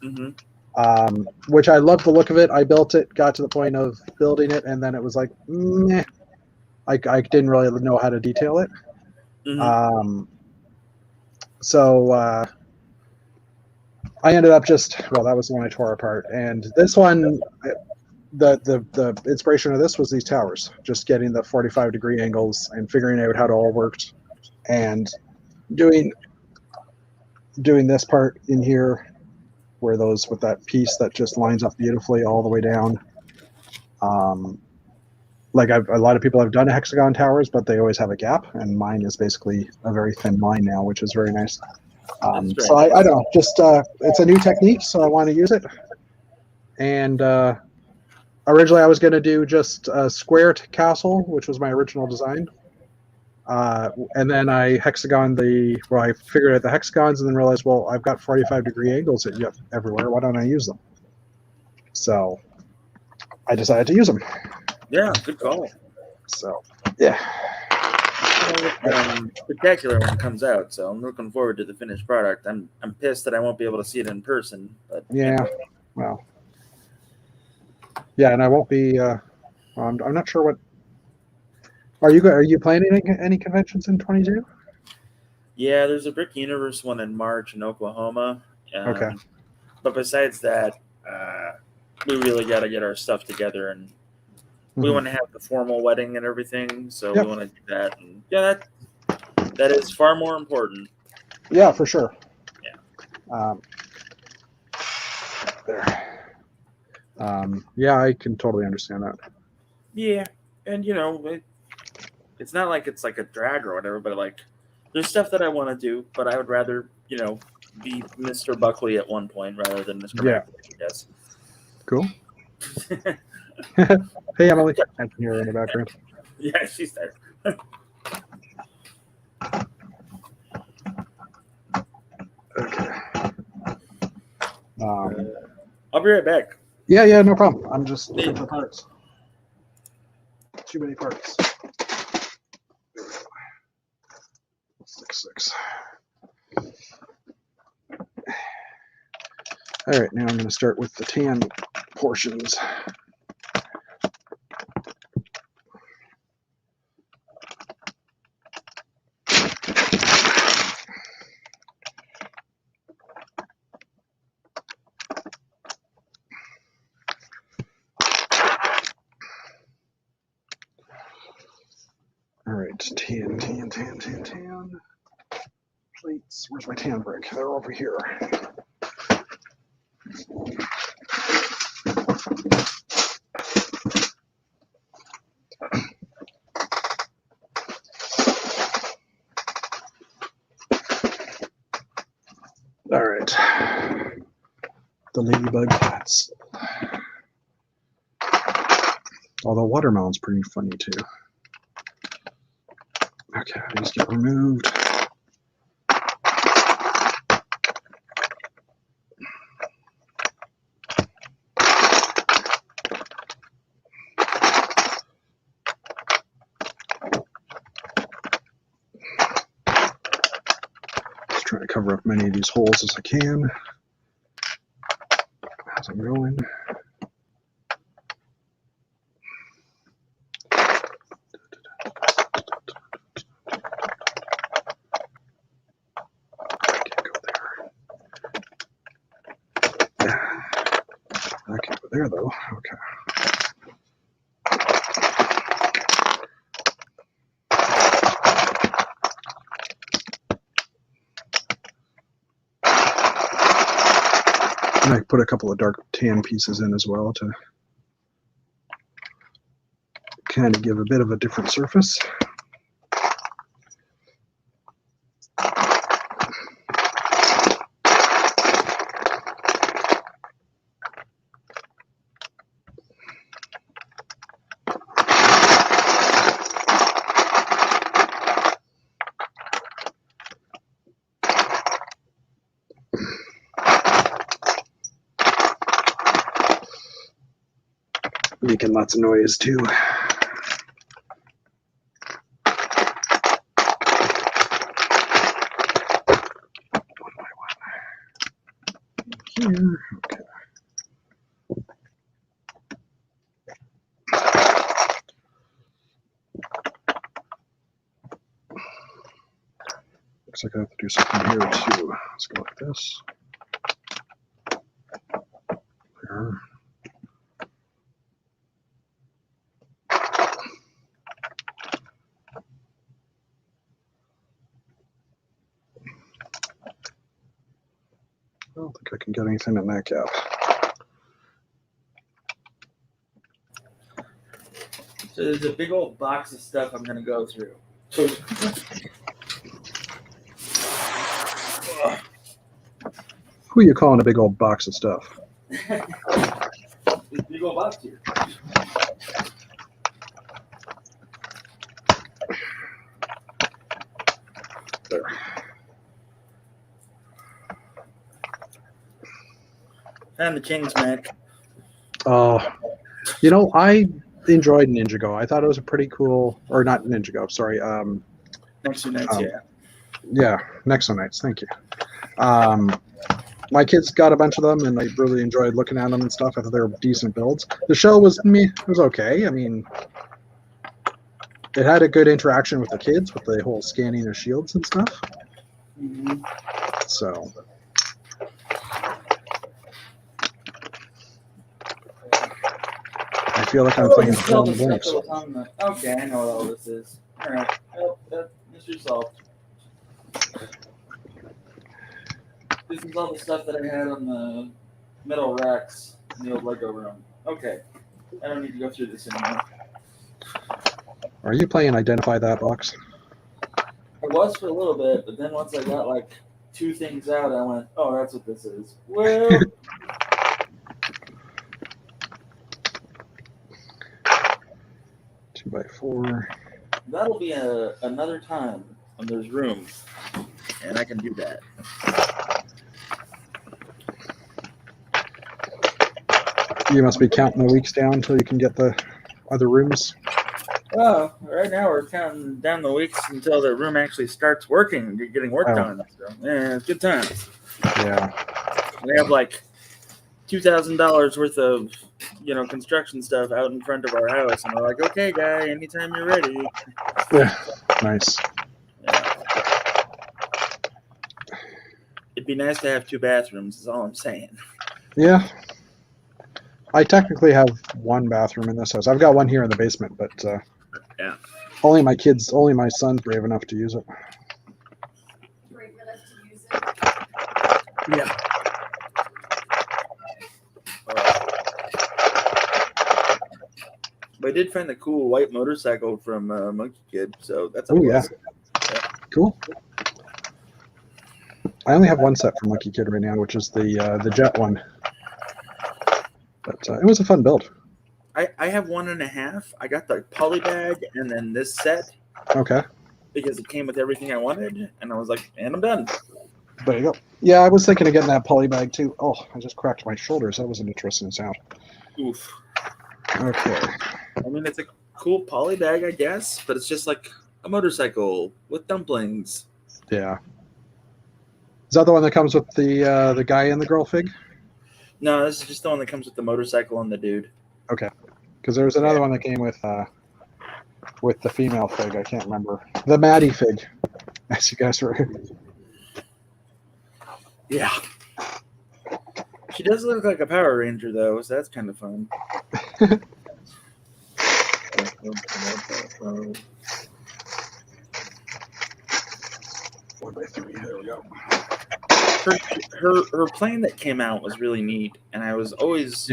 Mm-hmm. which I loved the look of it. I built it, got to the point of building it, and then it was like, meh. I didn't really know how to detail it. Mm-hmm. So I ended up that was the one I tore apart. And this one, the inspiration of this was these towers, just getting the 45-degree angles and figuring out how it all worked, and doing this part in here where those with that piece that just lines up beautifully all the way down. Like a lot of people have done hexagon towers, but they always have a gap, and mine is basically a very thin line now, which is very nice. So I don't know, just it's a new technique, so I want to use it. And originally I was going to do just a square castle, which was my original design. And then I I figured out the hexagons and then realized, well, I've got 45-degree angles everywhere. Why don't I use them? So I decided to use them. Yeah, good call. So, yeah. Spectacular when it comes out, so I'm looking forward to the finished product. I'm pissed that I won't be able to see it in person, but yeah, well, yeah, and I won't be. I'm not sure what. Are you planning any conventions in 22? yeah, there's a Brick Universe one in March in Oklahoma. Okay. But besides that, we really got to get our stuff together, and we want to have the formal wedding and everything. So we want to do that, and yeah, that is far more important. Yeah, for sure. Yeah. There. Yeah, I can totally understand that. Yeah, and it's not like it's like a drag or whatever, but like there's stuff that I want to do, but I would rather be Mr. Buckley at one point rather than Mr. Buckley, I guess. Cool. Hey, Emily. I can hear her in the background. Yeah, she's there. Okay. I'll be right back. Yeah, no problem. I'm just looking for parts. Too many parts. 6. All right, now I'm going to start with the tan portions. All right, tan. Plates. Where's my tan brick? They're over here. All right. The ladybug hats. Although watermelon's pretty funny too. Okay, these get removed. Just trying to cover up many of these holes as I can as I'm going. I can't go there though. Okay. And I put a couple of dark tan pieces in as well to kind of give a bit of a different surface. making lots of noise too. One by one. Here. Okay. Looks like I have to do something here too. Let's go like this. There. I don't think I can get anything in that gap. So there's a big old box of stuff I'm gonna go through. Who are you calling a big old box of stuff? This big old box here. There. And the King's match. You know, I enjoyed Ninjago. I thought it was a pretty cool, or not Ninjago, sorry. Next 2 nights, yeah. Yeah, Nexo Nights, thank you. My kids got a bunch of them, and I really enjoyed looking at them and stuff. I thought they were decent builds. The show was okay. I mean, it had a good interaction with the kids with the whole scanning of shields and stuff. Mm-hmm. So. I feel like I'm playing fill in the blanks. Okay, I know what all this is. All right, mystery solved. This is all the stuff that I had on the metal racks in the old Lego room. Okay, I don't need to go through this anymore. Are you playing Identify That Box? I was for a little bit, but then once I got like 2 things out, I went, "Oh, that's what this is." Well. 2x4. That'll be another time when there's room, and I can do that. You must be counting the weeks down until you can get the other rooms. Well, right now we're counting down the weeks until the room actually starts working, getting work done. So, yeah, it's good times. Yeah. We have like $2,000 worth of construction stuff out in front of our house, and we're like, okay, guy, anytime you're ready. Yeah, nice. Yeah. It'd be nice to have 2 bathrooms, is all I'm saying. Yeah. I technically have 1 bathroom in this house. I've got one here in the basement, but yeah. Only my son's brave enough to use it. Brave enough to use it. Yeah. But I did find a cool white motorcycle from Monkey Kid, so that's a plus. Yeah. Cool. I only have 1 set from Monkey Kid right now, which is the jet one. But it was a fun build. I have 1.5. I got the poly bag and then this set. Okay. Because it came with everything I wanted, and I was like, and I'm done. There you go. Yeah, I was thinking of getting that poly bag too. Oh, I just cracked my shoulders. That was an interesting sound. Oof. Okay. I mean, it's a cool poly bag, I guess, but it's just like a motorcycle with dumplings. Yeah. Is that the one that comes with the guy and the girl fig? No, this is just the one that comes with the motorcycle and the dude. Okay. Because there was another one that came with the female fig. I can't remember. The Maddie fig, as you guys were. Yeah. She does look like a Power Ranger, though, so that's kind of fun. 1x3. There we go. Her plane that came out was really neat, and I was always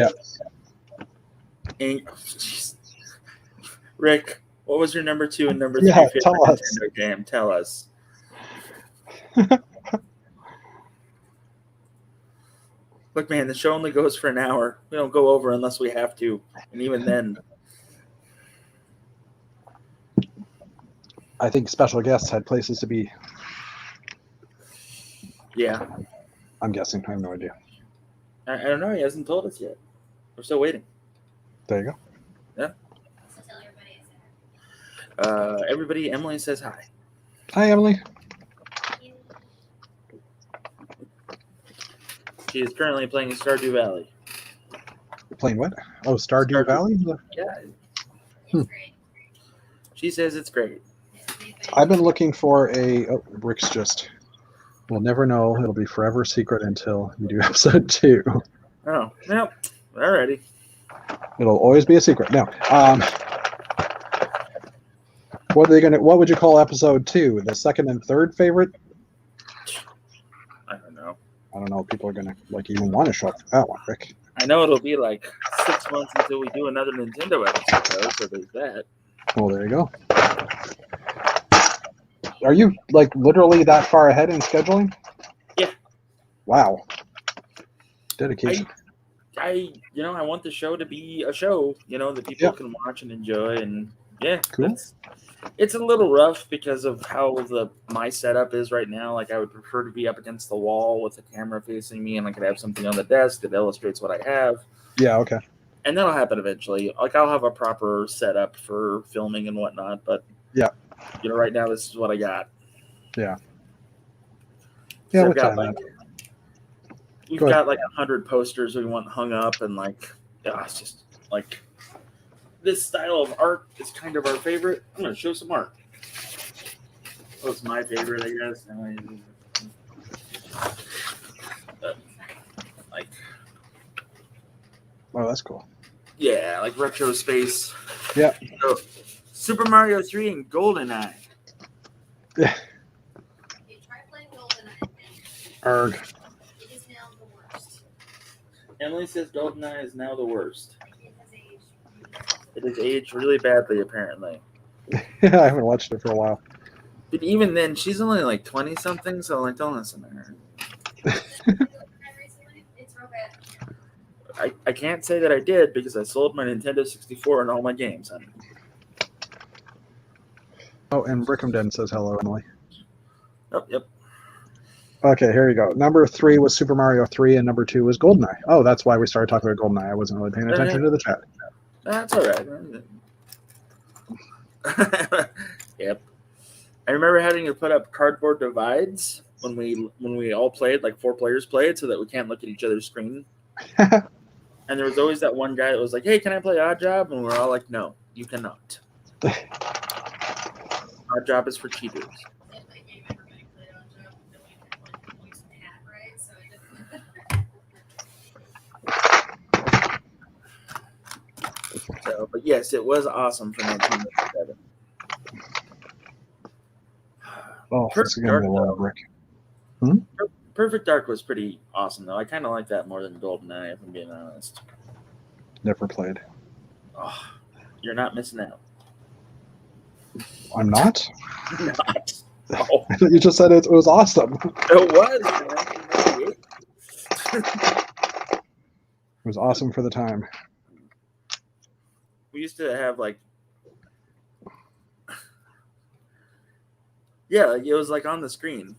Rick, what was your number 2 and number 3 favorite Nintendo game? Tell us. Look, man, the show only goes for an hour. We don't go over unless we have to, and even then. I think special guests had places to be. Yeah. I'm guessing. I have no idea. I don't know. He hasn't told us yet. We're still waiting. There you go. Everybody, Emily says hi. Hi, Emily. She is currently playing Stardew Valley. Playing what? Oh, Stardew Valley? Yeah. Hmm. She says it's great. I've been looking for a... Oh, Rick's just... We'll never know. It'll be forever secret until you do episode 2. Oh, nope. Alrighty. It'll always be a secret. Now, what are they gonna? What would you call episode 2? The second and third favorite? I don't know. I don't know. People are gonna even want to show up for that one, Rick. I know it'll be like 6 months until we do another Nintendo episode, though, so there's that. Well, there you go. Are you literally that far ahead in scheduling? Yeah. Wow. Dedication. I want the show to be a show, that people can watch and enjoy, and yeah, cool. It's a little rough because of how my setup is right now. Like, I would prefer to be up against the wall with the camera facing me, and I could have something on the desk that illustrates what I have. Yeah. Okay. And that'll happen eventually. Like, I'll have a proper setup for filming and whatnot, but yeah, right now this is what I got. Yeah. So Yeah. We've got 100 posters we want hung up, and it's just this style of art is kind of our favorite. I'm gonna show some art. Well, it's my favorite, I guess. Oh, that's cool. Yeah, like retro space. Yeah. So, Super Mario 3 and GoldenEye. Yeah. You try playing GoldenEye. Arg. It is now the worst. Emily says GoldenEye is now the worst. It has aged. It has aged really badly, apparently. Yeah, I haven't watched it for a while. But even then, she's only 20-something, so don't listen to her. It's real bad. I can't say that I did because I sold my Nintendo 64 and all my games on it. Oh, and Brickhamden says hello, Emily. Oh, yep. Okay, here you go. Number 3 was Super Mario 3, and number 2 was GoldenEye. Oh, that's why we started talking about GoldenEye. I wasn't really paying attention to the chat. That's all right. Yep. I remember having to put up cardboard divides when we all played, 4 players played, so that we can't look at each other's screen. And there was always that one guy that was like, "Hey, can I play Odd Job?" And we're all like, "No, you cannot. Odd Job is for cheaters." So, but yes, it was awesome for 1997. Oh, Perfect Dark, Perfect Dark was pretty awesome, though. I kind of like that more than GoldenEye, if I'm being honest. Never played. Oh, you're not missing out. I'm not? Not. Oh. You just said it was awesome. It was. 1998. It was awesome for the time. We used to have yeah, it was on the screen.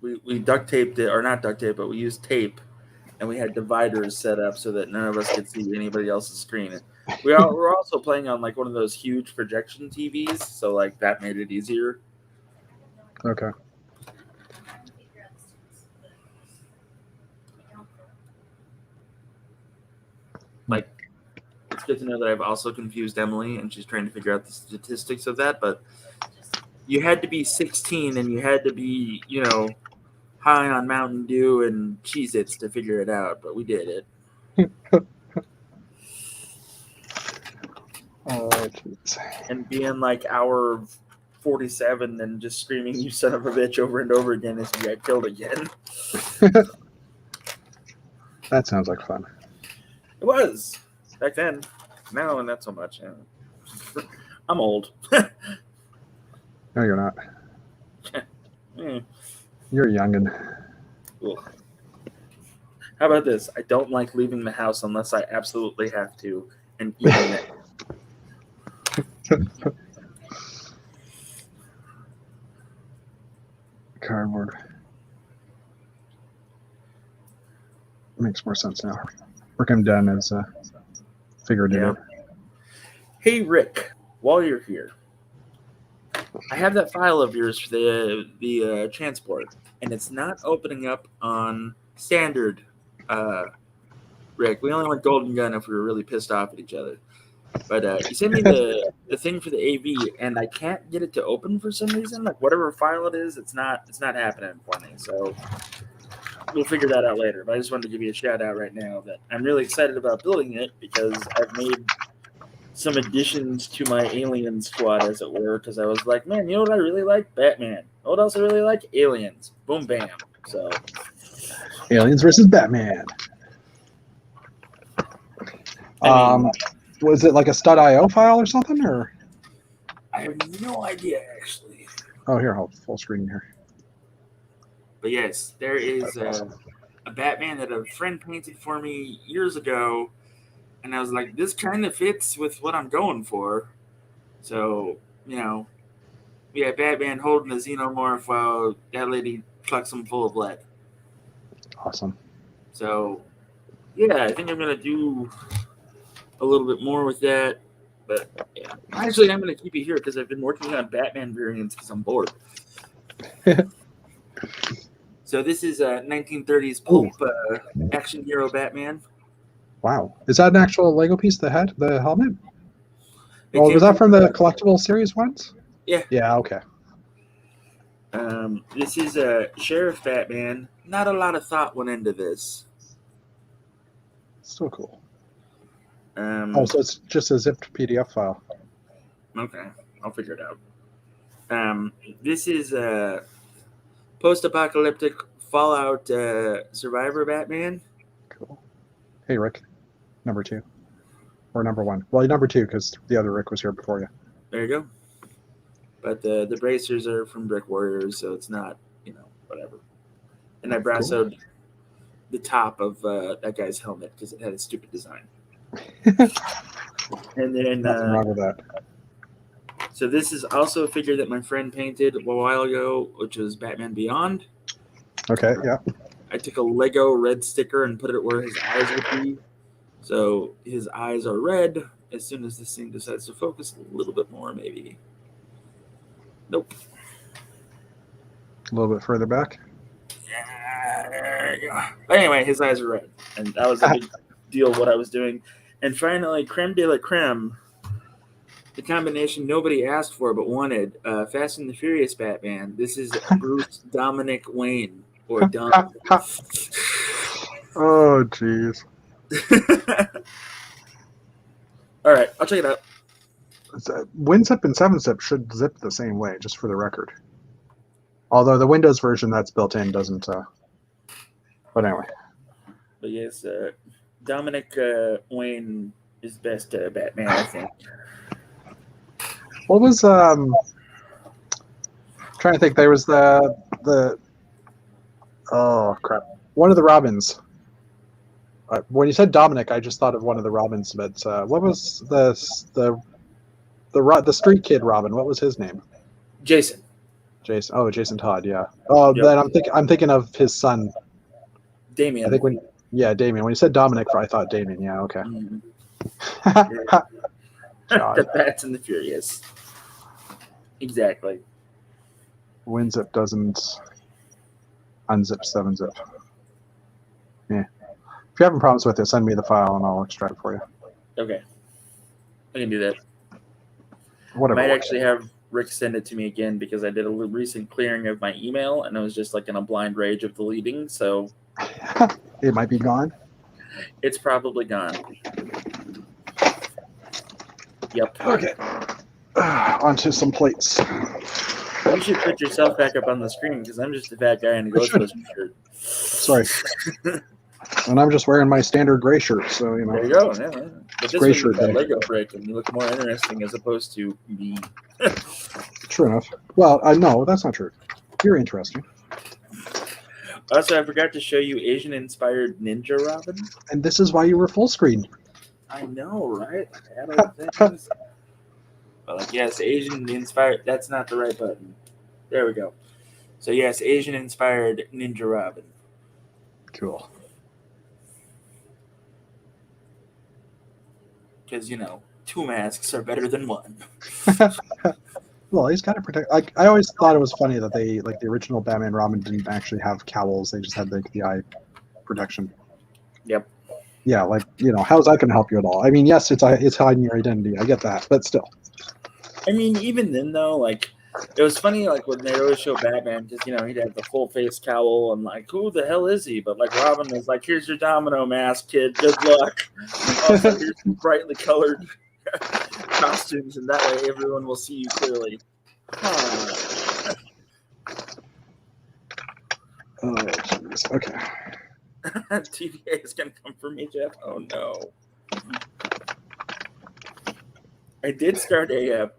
We duct taped it, or not duct tape, but we used tape, and we had dividers set up so that none of us could see anybody else's screen. We're also playing on one of those huge projection TVs, so that made it easier. Okay. It's good to know that I've also confused Emily, and she's trying to figure out the statistics of that, but you had to be 16 and you had to be, high on Mountain Dew and Cheez-Its to figure it out, but we did it. Oh, geez. And being hour 47 and just screaming, "You son of a bitch," over and over again as you got killed again. That sounds like fun. It was back then. Now, not so much. I'm old. No, you're not. You're a youngin'. Ugh. How about this? I don't like leaving the house unless I absolutely have to, and eating it. Cardboard. Makes more sense now. Brickhamden is figured it out. Hey, Rick, while you're here, I have that file of yours for the transport, and it's not opening up on standard. Rick, we only went golden gun if we were really pissed off at each other. But you sent me the thing for the AV, and I can't get it to open for some reason. Like whatever file it is, it's not happening for me. So we'll figure that out later. But I just wanted to give you a shout out right now that I'm really excited about building it because I've made some additions to my alien squad, as it were, because I was like, man, you know what I really like? Batman. You know what else I really like? Aliens. Boom, bam. So Aliens versus Batman. I mean, Was it like a stud.io file or something, or? I have no idea, actually. Oh, here, I'll full screen here. But yes, there is a Batman that a friend painted for me years ago, and I was like, this kind of fits with what I'm going for. So, we got Batman holding the xenomorph while that lady clucks him full of lead. Awesome. So, yeah, I think I'm going to do a little bit more with that. But, yeah. Actually, I'm going to keep you here because I've been working on Batman variants because I'm bored. So this is a 1930s pulp action hero Batman. Wow. Is that an actual Lego piece, the head, the helmet? Oh, was that from the collectible series ones? Yeah. Yeah, okay. This is a Sheriff Batman. Not a lot of thought went into this. Still cool. So it's just a zipped PDF file. Okay, I'll figure it out. This is a post-apocalyptic Fallout survivor Batman. Cool. Hey, Rick. Number 2. Or number 1. Well, number 2 because the other Rick was here before you. There you go. But the bracers are from Brick Warriors, so it's not, whatever. And I brassoed the top of that guy's helmet because it had a stupid design. And then nothing wrong with that. So this is also a figure that my friend painted a while ago, which was Batman Beyond. Okay, yeah. I took a Lego red sticker and put it where his eyes would be. So his eyes are red. As soon as this thing decides to focus a little bit more, maybe. Nope. A little bit further back. Yeah, there you go. But anyway, his eyes are red. And that was a big deal what I was doing. And finally, creme de la creme, the combination nobody asked for but wanted, Fast and the Furious Batman. This is Bruce Dominic Wayne, or Dom. Oh, jeez. All right, I'll check it out. WinZip and 7-Zip should zip the same way, just for the record. Although the Windows version that's built in doesn't. But anyway. But yes, Dominic Wayne is best Batman, I think. What was trying to think? There was the oh crap, one of the Robins. When you said Dominic, I just thought of one of the Robins. But what was the street kid Robin? What was his name? Jason. Oh, Jason Todd. Yeah. Oh, yep. Then I'm thinking of his son. Damien. I think Damien. When you said Dominic, I thought Damien. Yeah. Okay. Mm-hmm. The Fast and the Furious. Exactly. WinZip doesn't unzip 7-Zip. Yeah. If you're having problems with it, send me the file and I'll extract it for you. Okay. I can do that. Whatever. I might actually have Rick send it to me again because I did a recent clearing of my email and I was just like in a blind rage of deleting. So it might be gone. It's probably gone. Yep. Okay. Onto some plates. You should put yourself back up on the screen because I'm just a fat guy in a Ghostbusters shirt. Sorry. And I'm just wearing my standard gray shirt, so you know. There you go. Yeah. But this gray one shirt got Lego brick, and you look more interesting as opposed to me. True enough. Well, no, that's not true. You're interesting. Also, I forgot to show you Asian-inspired Ninja Robin. And this is why you were full screen. I know, right? But like, yes, Asian-inspired. That's not the right button. There we go. So yes, Asian-inspired Ninja Robin. Cool. Because, you know, 2 masks are better than 1. Well, he's kind of protect. Like I always thought it was funny that they like the original Batman Robin didn't actually have cowls; they just had like the eye protection. Yep. Yeah, like how's that going to help you at all? I mean, yes, it's hiding your identity. I get that, but still. I mean, even then though, like it was funny, like when they always show Batman, because he'd have the full face cowl and like, who the hell is he? But like Robin was like, here's your domino mask, kid. Good luck. Also, here's some brightly colored costumes, and that way everyone will see you clearly. Huh. Oh, jeez. Okay. TVA is gonna come for me, Jeff. Oh no. I did start a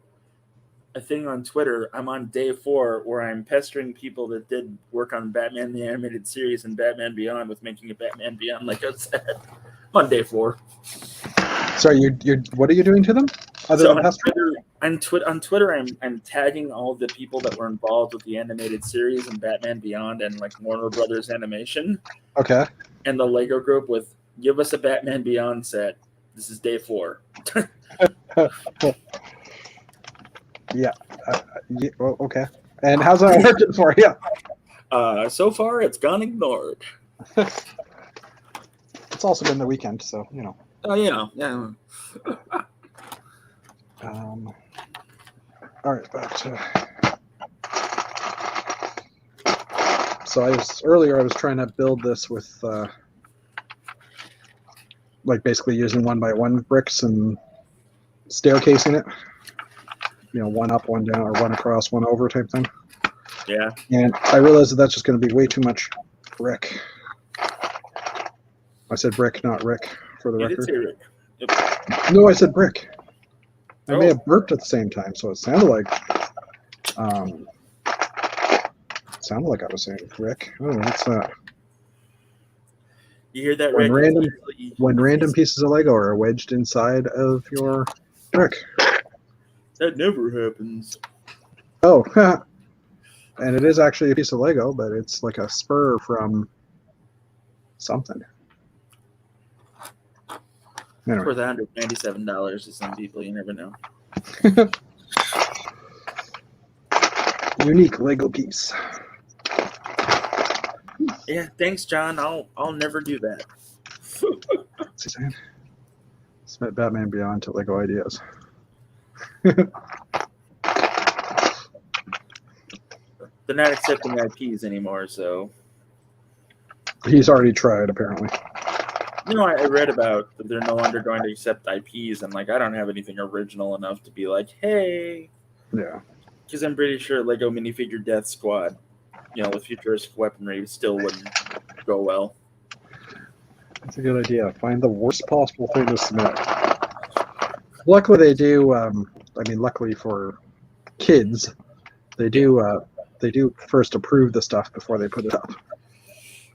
thing on Twitter. I'm on day 4 where I'm pestering people that did work on Batman the Animated Series and Batman Beyond with making a Batman Beyond Lego set. I'm on day 4. Sorry, you're what are you doing to them? Other than pestering? On Twitter, I'm tagging all of the people that were involved with the animated series and Batman Beyond and like Warner Brothers Animation. Okay. And the Lego group with give us a Batman Beyond set. This is day 4. Yeah. Well, okay. And how's that working for you? So far, it's gone ignored. It's also been the weekend, so Oh yeah. All right, back to. So I was trying to build this with like basically using 1x1 bricks and staircasing it. One up, one down, or one across, one over type thing. Yeah. And I realized that that's just going to be way too much brick. I said brick, not Rick, for the record. Did say Rick. Yep. No, I said brick. I may have burped at the same time, so it sounded like I was saying Rick. Oh, what's that? You hear that, When Rick? random pieces of Lego are wedged inside of your brick. That never happens. Oh, and it is actually a piece of Lego, but it's like a spur from something. Anyway. For the $197 to some people, you never know. Unique Lego piece. Yeah, thanks, John. I'll never do that. What's he saying? Submit Batman Beyond to Lego Ideas. They're not accepting IPs anymore, so. He's already tried, apparently. I read about that they're no longer going to accept IPs, and like I don't have anything original enough to be like, hey. Yeah. Because I'm pretty sure Lego minifigure Death Squad, with futuristic weaponry, still wouldn't go well. That's a good idea. Find the worst possible thing to submit. Luckily, they do. Luckily for kids, they do first approve the stuff before they put it up.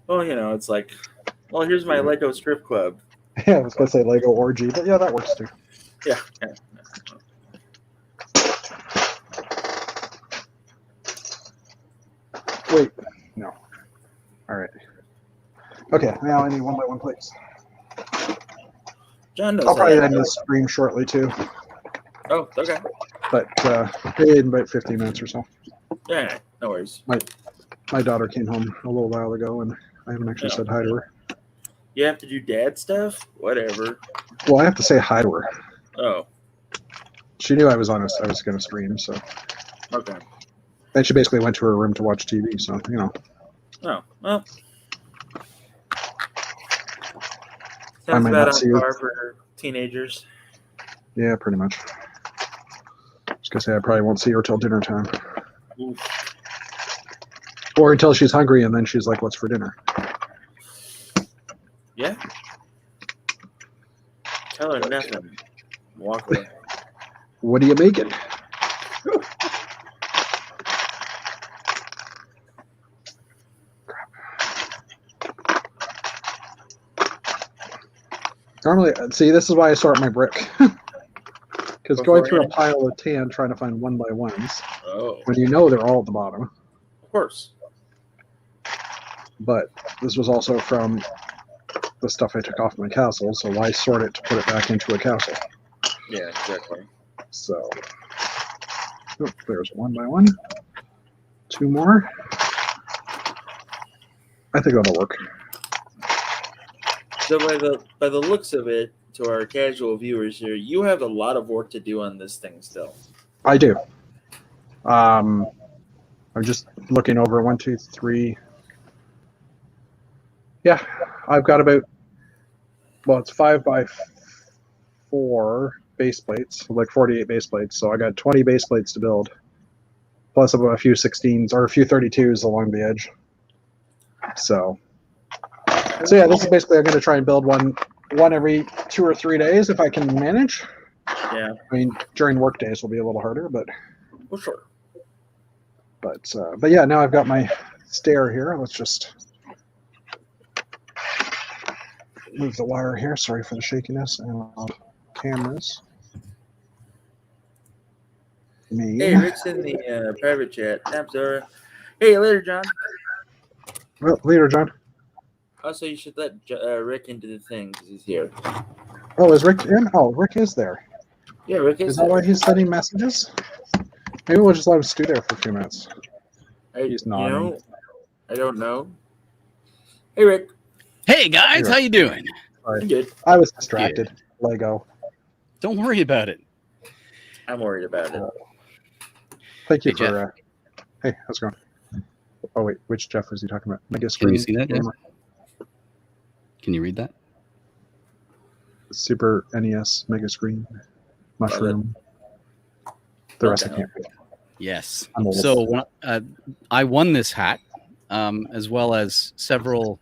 Well, it's like, well, here's my Lego strip club. Yeah, I was gonna say Lego orgy, but yeah, that works too. Yeah. Wait, no. All right. Okay, now I need 1x1 plates. John knows. I'll probably end this stream shortly too. Oh, okay. But in about 15 minutes or so. Yeah, no worries. My daughter came home a little while ago, and I haven't actually said hi to her. You have to do dad stuff? Whatever. Well, I have to say hi to her. Oh. She knew I was going to stream, so. Okay. And she basically went to her room to watch TV, so, Oh, well. I Sounds might bad not see on her. par for teenagers. Yeah, pretty much. I was going to say I probably won't see her till dinner time. Oof. Or until she's hungry, and then she's like, what's for dinner? Yeah. Tell her nothing. Walk away. What are you making? Normally, see, this is why I sort my brick. Because going through a pile of tan trying to find 1x1s, when they're all at the bottom. Of course. But this was also from the stuff I took off my castle, so why sort it to put it back into a castle? Yeah, exactly. So, Oh, there's one by one. Two more. I think that'll work. So by the looks of it, to our casual viewers here, you have a lot of work to do on this thing still. I do. I'm just looking over 1, 2, 3. Yeah, I've got about, well, it's 5 by 4 base plates, like 48 base plates. So I got 20 base plates to build, plus about a few 16s or a few 32s along the edge. So yeah, this is basically, I'm going to try and build one every 2 or 3 days if I can manage. Yeah. I mean, during work days will be a little harder, but Well, sure. But yeah, now I've got my stair here. Let's just move the wire here. Sorry for the shakiness and cameras. Me. Hey, Rick's in the private chat. Napzora. Hey, later, John. Well, later, John. Also, you should let Rick into the thing because he's here. Oh, is Rick in? Oh, Rick is there. Yeah, Rick Is that why he's sending messages? Maybe we'll just let him stew there for a few minutes. He's nodding. I don't know. Hey, Rick. Hey guys, how you doing? Sorry. Good. I was distracted. Good. Lego. Don't worry about it. I'm worried about it. Thank you for. Hey, how's it going? Oh wait, which Jeff was he talking about? Mega screen. Can you see that? Yeah. Can you read that? Super NES Mega Screen Mushroom. The rest I can't read. Yes. So I won this hat, as well as several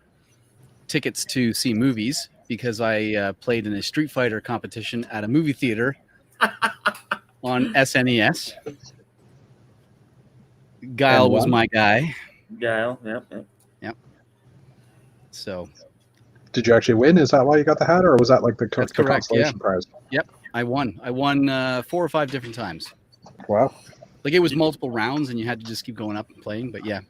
tickets to see movies because I played in a Street Fighter competition at a movie theater on SNES. Guile was my guy. Guile, yep. So, did you actually win? Is that why you got the hat, or was that like the consolation prize? Yep, I won. I won 4 or 5 different times. Wow. Like it was multiple rounds, and you had to just keep going up and playing. But yeah.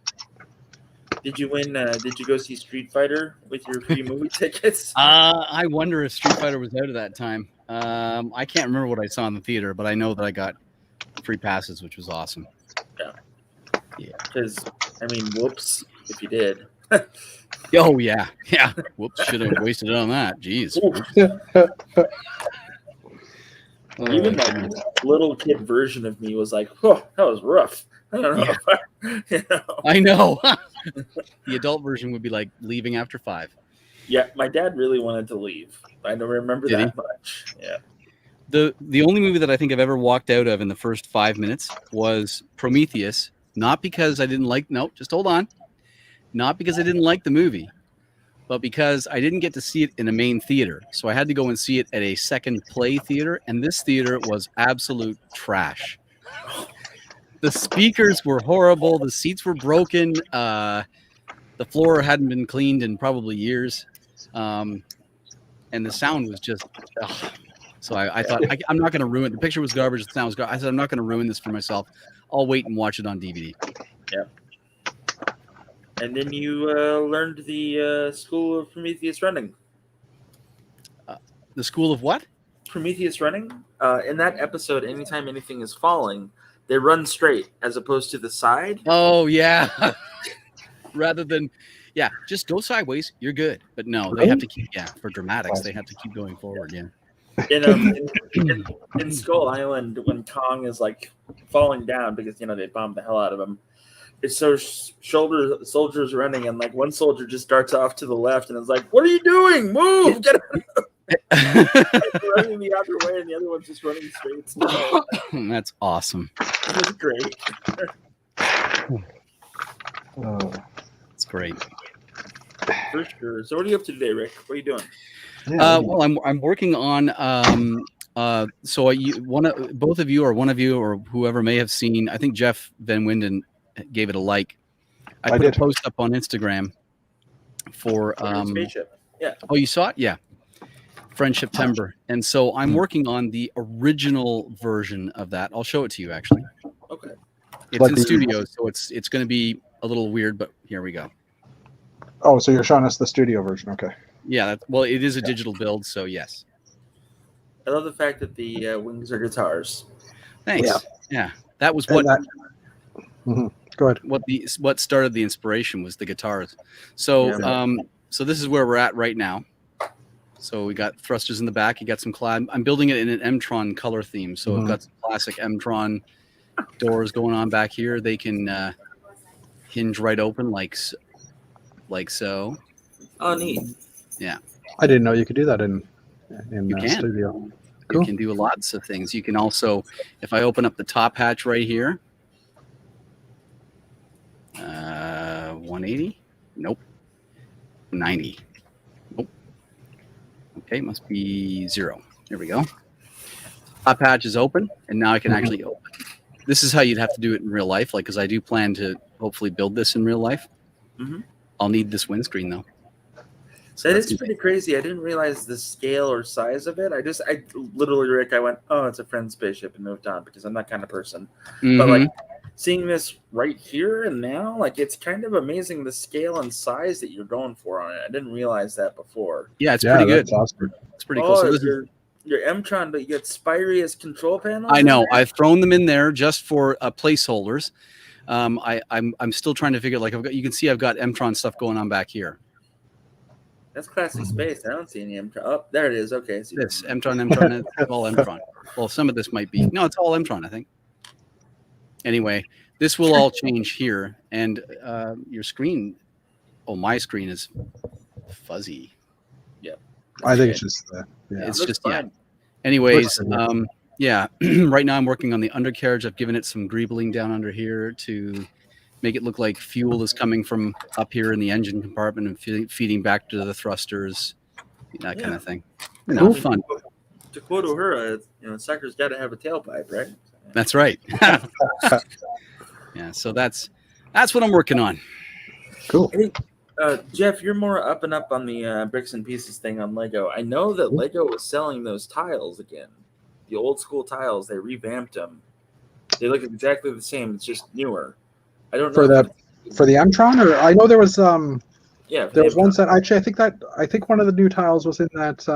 Did you win? Did you go see Street Fighter with your free movie tickets? I wonder if Street Fighter was out at that time. I can't remember what I saw in the theater, but I know that I got free passes, which was awesome. Yeah. Because I mean, whoops, if you did. Oh yeah. Whoops, should have wasted it on that. Jeez. Even my little kid version of me was like, "Oh, that was rough." I don't know. Yeah. I know. The adult version would be like leaving after 5. Yeah, my dad really wanted to leave. I don't remember that much. Yeah. The only movie that I think I've ever walked out of in the first 5 minutes was Prometheus. Not because I didn't like. No, just hold on. Not because I didn't like the movie, but because I didn't get to see it in a main theater. So I had to go and see it at a second play theater, and this theater was absolute trash. The speakers were horrible. The seats were broken. The floor hadn't been cleaned in probably years. And the sound was just... So I thought, I'm not going to ruin it. The picture was garbage. The sound was garbage. I said, I'm not going to ruin this for myself. I'll wait and watch it on DVD. Yeah. And then you learned the School of Prometheus Running. The School of what? Prometheus Running. In that episode, anytime anything is falling, they run straight as opposed to the side. Oh, yeah. Rather than, just go sideways. You're good. But no, they have to keep, for dramatics, they have to keep going forward, In Skull Island, when Kong is like falling down because they bombed the hell out of him, it's so soldiers running, and like one soldier just starts off to the left and is like, "What are you doing? Move! Get out!" Running the other way, and the other one's just running straight. That's awesome. That's great. It's great. For sure. So, what are you up to today, Rick? What are you doing? Well, I'm working on. So both of you, or one of you, or whoever may have seen. I think Jeff Van Winden gave it a like. I put a post up on Instagram for Spaceship. Yeah. Oh, you saw it? Yeah. Friendship Timber. And so I'm working on the original version of that. I'll show it to you actually. Okay. It's in studio, so it's going to be a little weird, but here we go. Oh, so you're showing us the studio version? Okay. Yeah. Well, it is a digital build, so yes. I love the fact that the wings are guitars. Thanks. Yeah. That was And what that, Mhm. Go ahead. what started the inspiration was the guitars. So Yeah. so this is where we're at right now. So we got thrusters in the back. You got some I'm building it in an M-Tron color theme. So I've got some classic M-Tron doors going on back here. They can hinge right open like so. Oh, neat. Yeah, I didn't know you could do that in you can. studio. You Cool. can do lots of things. You can also, if I open up the top hatch right here, 180? Nope. 90. Nope. Okay, must be 0. There we go. Top hatch is open, and now I can actually open. This is how you'd have to do it in real life, like, because I do plan to hopefully build this in real life. Mhm. I'll need this windscreen though. That is pretty crazy. I didn't realize the scale or size of it. I literally, Rick, I went, oh, it's a friend's spaceship and moved on because I'm that kind of person. Mm-hmm. But like seeing this right here and now, like it's kind of amazing the scale and size that you're going for on it. I didn't realize that before. Yeah, it's pretty good. That's awesome. It's pretty cool. So this your M-Tron, but you get Spirey as control panels. I know. I've thrown them in there just for placeholders. I'm still trying to figure. Like you can see, I've got M-Tron stuff going on back here. That's classic space. I don't see any M-Tron. Oh, there it is. Okay. So This M-Tron, it's all M-Tron. Well, some of this might be. No, it's all M-Tron, I think. Anyway, this will all change here, and your screen. Oh, my screen is fuzzy. Yep. I think it's just It's Looks just fine. Anyways, yeah. Right now I'm working on the undercarriage. I've given it some greebling down under here to make it look like fuel is coming from up here in the engine compartment and feeding back to the thrusters, that kind of thing. Fun. To quote Uhura, sucker's got to have a tailpipe, right? That's right. Yeah, so that's what I'm working on. cool. Hey, Jeff, you're more up and up on the bricks and pieces thing on Lego. I know that Lego was selling those tiles again, the old school tiles. They revamped them. They look exactly the same. It's just newer. I don't know for the M-Tron, or I know there was yeah, there was one set. Actually, I think one of the new tiles was in that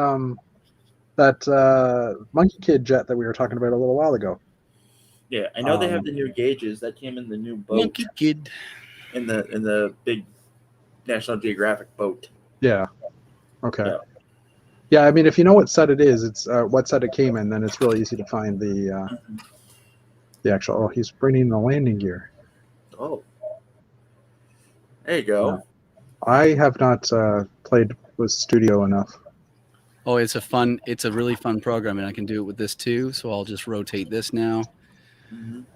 Monkey Kid jet that we were talking about a little while ago. Yeah, I know they have the new gauges that came in the new boat. Monkey Kid in the big National Geographic boat. Yeah. Okay. Yeah, I mean, if you know what set it is, it's what set it came in, then it's really easy to find the actual. Oh, he's bringing the landing gear. Oh, there you go. I have not played with Studio enough. Oh, it's a really fun program, and I can do it with this too. So I'll just rotate this now.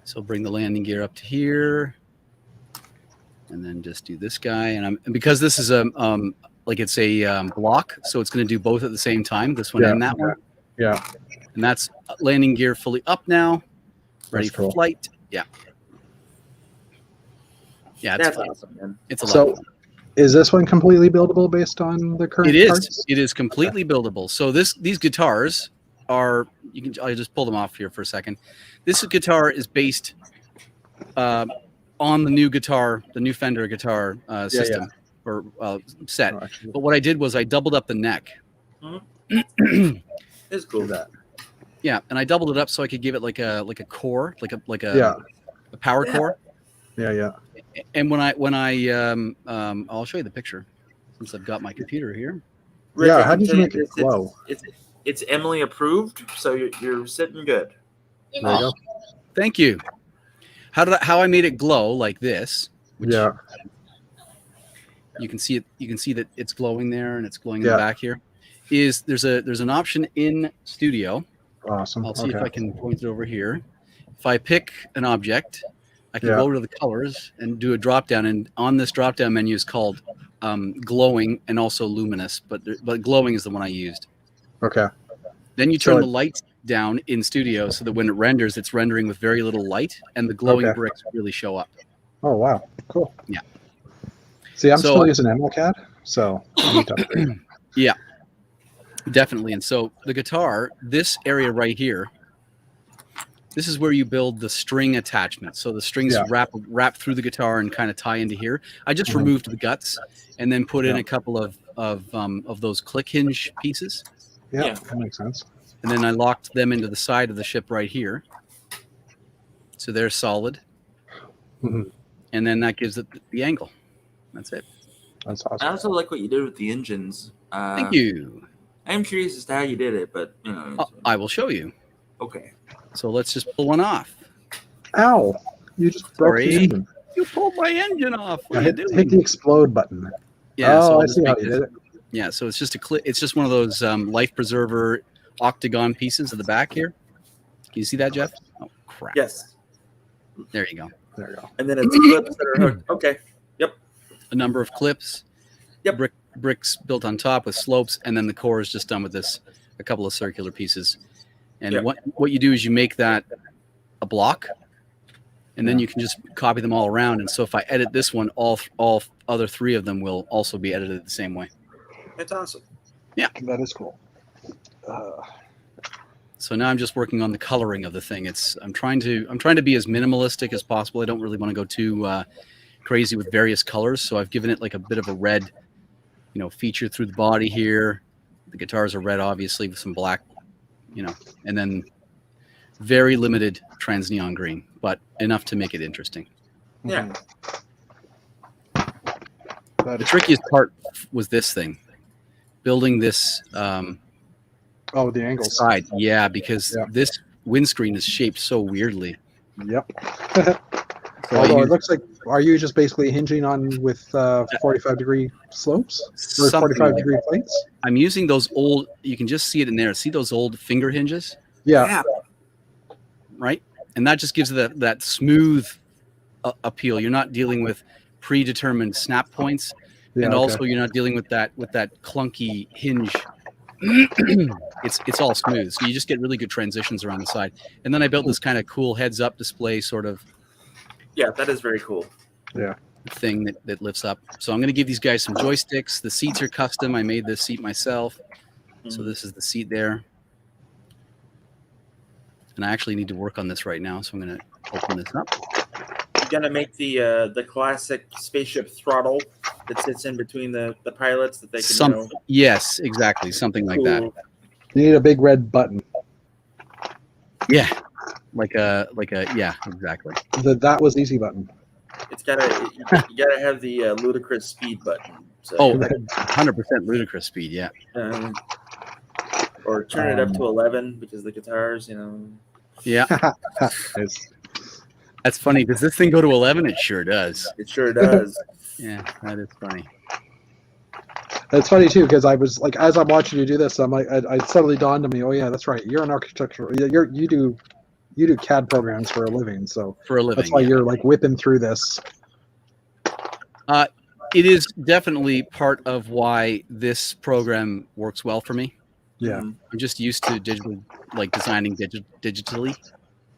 So bring the landing gear up to here, and then just do this guy. And because this is it's a block, so it's going to do both at the same time. This one and that one. Yeah. And that's landing gear fully up now, ready for flight. Yeah. Yeah, that's awesome, man. It's a lot of fun. Is this one completely buildable based on the current parts? It is completely buildable. So these guitars are I'll just pull them off here for a second. This guitar is based on the new guitar, the new Fender guitar system or set. Oh, actually, but what I did was I doubled up the neck. It's cool. Yeah, and I doubled it up so I could give it like a core, like a power core. Yeah. And when I I'll show you the picture since I've got my computer here. Rick, how did you make it glow? It's Emily approved, so you're sitting good. There you go. Thank you. How I made it glow like this? Which you can see it. You can see that it's glowing there, and it's glowing in the back here. There's an option in Studio. Awesome. I'll see if I can point it over here. If I pick an object, I can go to the colors and do a drop down, and on this drop down menu is called glowing and also luminous, but glowing is the one I used. Okay. Then you turn the lights down in Studio so that when it renders, it's rendering with very little light, and the glowing bricks really show up. Oh wow, cool. Yeah. See, I'm still using MLCAD, so I need to upgrade. Yeah, definitely. And so the guitar, this area right here, this is where you build the string attachment. So the strings wrap through the guitar and kind of tie into here. I just removed the guts and then put in a couple of those click hinge pieces. Yeah, that makes sense. And then I locked them into the side of the ship right here. So they're solid. Mhm. And then that gives it the angle. That's it. That's I awesome. also like what you did with the engines. Thank you. I am curious as to how you did it, but I will show you. okay. So let's just pull one off. Ow! You just broke the Sorry. engine. You pulled my engine off. What are you doing? Hit the explode button. Yeah, so Oh, I'll I just see how make you this- did it. Yeah, so it's just it's just one of those life preserver octagon pieces at the back here. Can you see that, Jeff? Oh crap. Yes. There you go. There you go. And then it's clips that are hooked. Okay. A number of clips. Yep. Bricks built on top with slopes, and then the core is just done with a couple of circular pieces. And Yep. what you do is you make that a block, and then you can just copy them all around. And so if I edit this one, all other three of them will also be edited the same way. That's awesome. That is cool. So now I'm just working on the coloring of the thing. I'm trying to be as minimalistic as possible. I don't really want to go too crazy with various colors. So I've given it like a bit of a red, feature through the body here. The guitars are red, obviously, with some black, and then very limited trans neon green, but enough to make it interesting. Yeah. That The is- trickiest part was this thing, building this Oh, the angles. side. Yeah, because Yeah. this windscreen is shaped so weirdly. Yep. So I Although it use looks like, are you just basically hinging on with 45-degree slopes or something 45-degree plates? I'm using those old, you can just see it in there. See those old finger hinges, Yeah. right? And that just gives it that smooth appeal. You're not dealing with predetermined snap points. Yeah, And okay. also you're not dealing with that clunky hinge. It's all smooth. So you just get really good transitions around the side. And then I built this kind of cool heads up display sort of Yeah, that is very cool. thing that lifts up. So I'm going to give these guys some joysticks. The seats are custom. I made this seat myself. So this is the seat there. And I actually need to work on this right now. So I'm going to open this up. You're gonna make the classic spaceship throttle that sits in between the pilots that they can Yes, exactly. Something like that. Cool. You need a big red button. Yeah. Like a yeah, exactly. That was easy button. It's you gotta have the ludicrous speed button. So, Oh, 100% ludicrous speed. Yeah. or turn it up to 11 because the guitars, Yeah. Nice. That's funny. Does this thing go to 11? It sure does. it sure does. Yeah, that is funny. It's funny too because I was like, as I'm watching you do this, I'm like, I suddenly dawned on me. Oh yeah, that's right. You're an architectural. You do CAD programs for a living, so For a living. that's why yeah. you're like whipping through this. It is definitely part of why this program works well for me. Yeah. Mhm. I'm just used to designing digitally.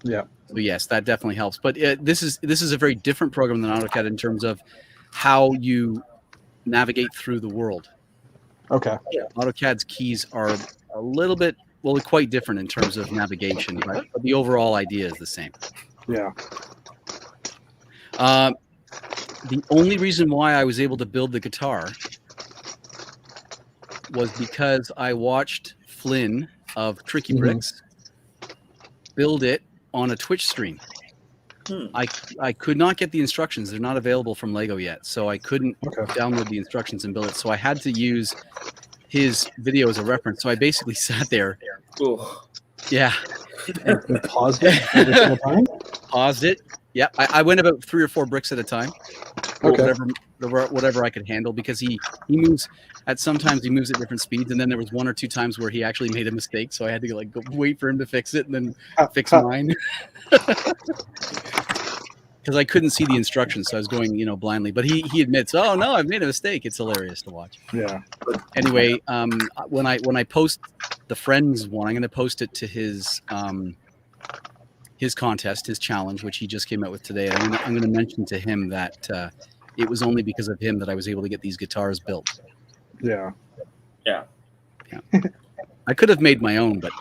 Yeah. So yes, that definitely helps. But this is a very different program than AutoCAD in terms of how you navigate through the world. Okay. AutoCAD's keys are a little bit, quite different in terms of navigation, but the overall idea is the same. Yeah. The only reason why I was able to build the guitar was because I watched Flynn of Tricky Mhm. Bricks build it on a Twitch stream. Hmm. I could not get the instructions. They're not available from Lego yet, so I couldn't Okay. download the instructions and build it. So I had to use his video as a reference. So I basically sat there, Ooh. yeah, And paused it every single time. paused it. Yeah, I went about 3 or 4 bricks at a time. Okay. Whatever I could handle, because he moves sometimes he moves at different speeds, and then there was 1 or 2 times where he actually made a mistake, so I had to go wait for him to fix it and then fix mine. Because I couldn't see the instructions, so I was going blindly. But he admits, oh no, I've made a mistake. It's hilarious to watch. Yeah. Anyway, when I post the friends one, I'm going to post it to his contest, his challenge, which he just came out with today. And I'm going to mention to him that it was only because of him that I was able to get these guitars built. Yeah. I could have made my own, but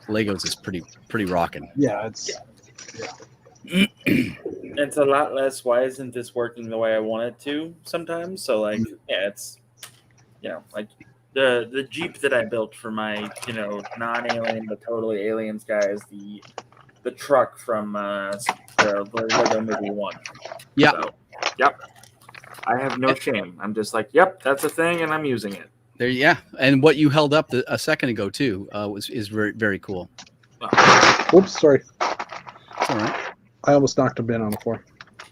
Legos is pretty rocking. Yeah. It's. It's a lot less. Why isn't this working the way I want it to? Sometimes, so it's like the Jeep that I built for my non-alien but totally aliens guys. The truck from the Lego Movie 1. Yeah. So, yep. I have no shame. I'm just like, yep, that's a thing, and I'm using it. There, yeah. And what you held up a second ago too is very, very cool. Oops, sorry. It's all right. I almost knocked a bin on the floor.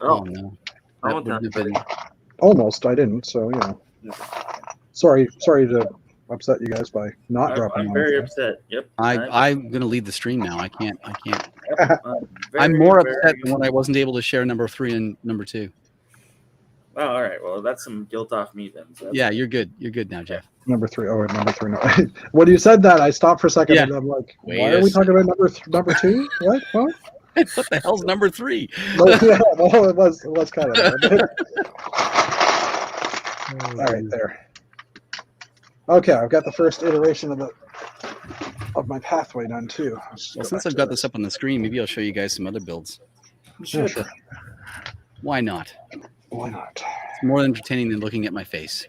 Oh no. I That won't wouldn't tell have been. Almost, I didn't. So sorry to upset you guys by not dropping. I'm on very the upset. Yep. I'm gonna lead the stream now. I can't. Yep, I'm more very, upset than when I wasn't able to share number 3 and number 2. Oh, all right. Well, that's some guilt off me then. So Yeah, you're good. You're good now, Jeff. Number 3. Oh, wait, number 3. No. When you said that, I stopped for a second, Yeah. and I'm like, Wait why a are we talking about number 2? What? What the hell's number 3? Well, yeah, well, it was kind of there. All right, there. Okay, I've got the first iteration of my pathway done too. Well, since I've got this up on the screen, maybe I'll show you guys some other builds. Yeah, sure. Why not? Why not? It's more entertaining than looking at my face.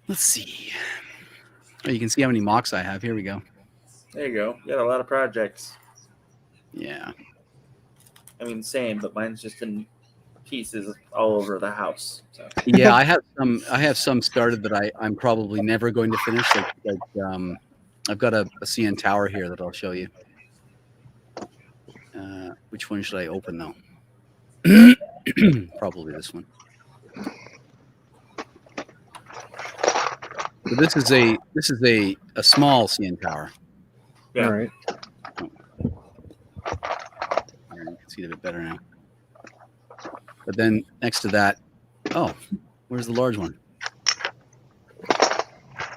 Let's see. Oh, you can see how many mocks I have. Here we go. there you go. You got a lot of projects. Yeah. I mean, same, but mine's just in pieces all over the house. So. Yeah, I have some started that I'm probably never going to finish. I've got a CN tower here that I'll show you. Which one should I open though? Probably this one. So this is a small CN tower. Yeah. All right. Here, you can see it a bit better now. But then next to that, oh, where's the large one?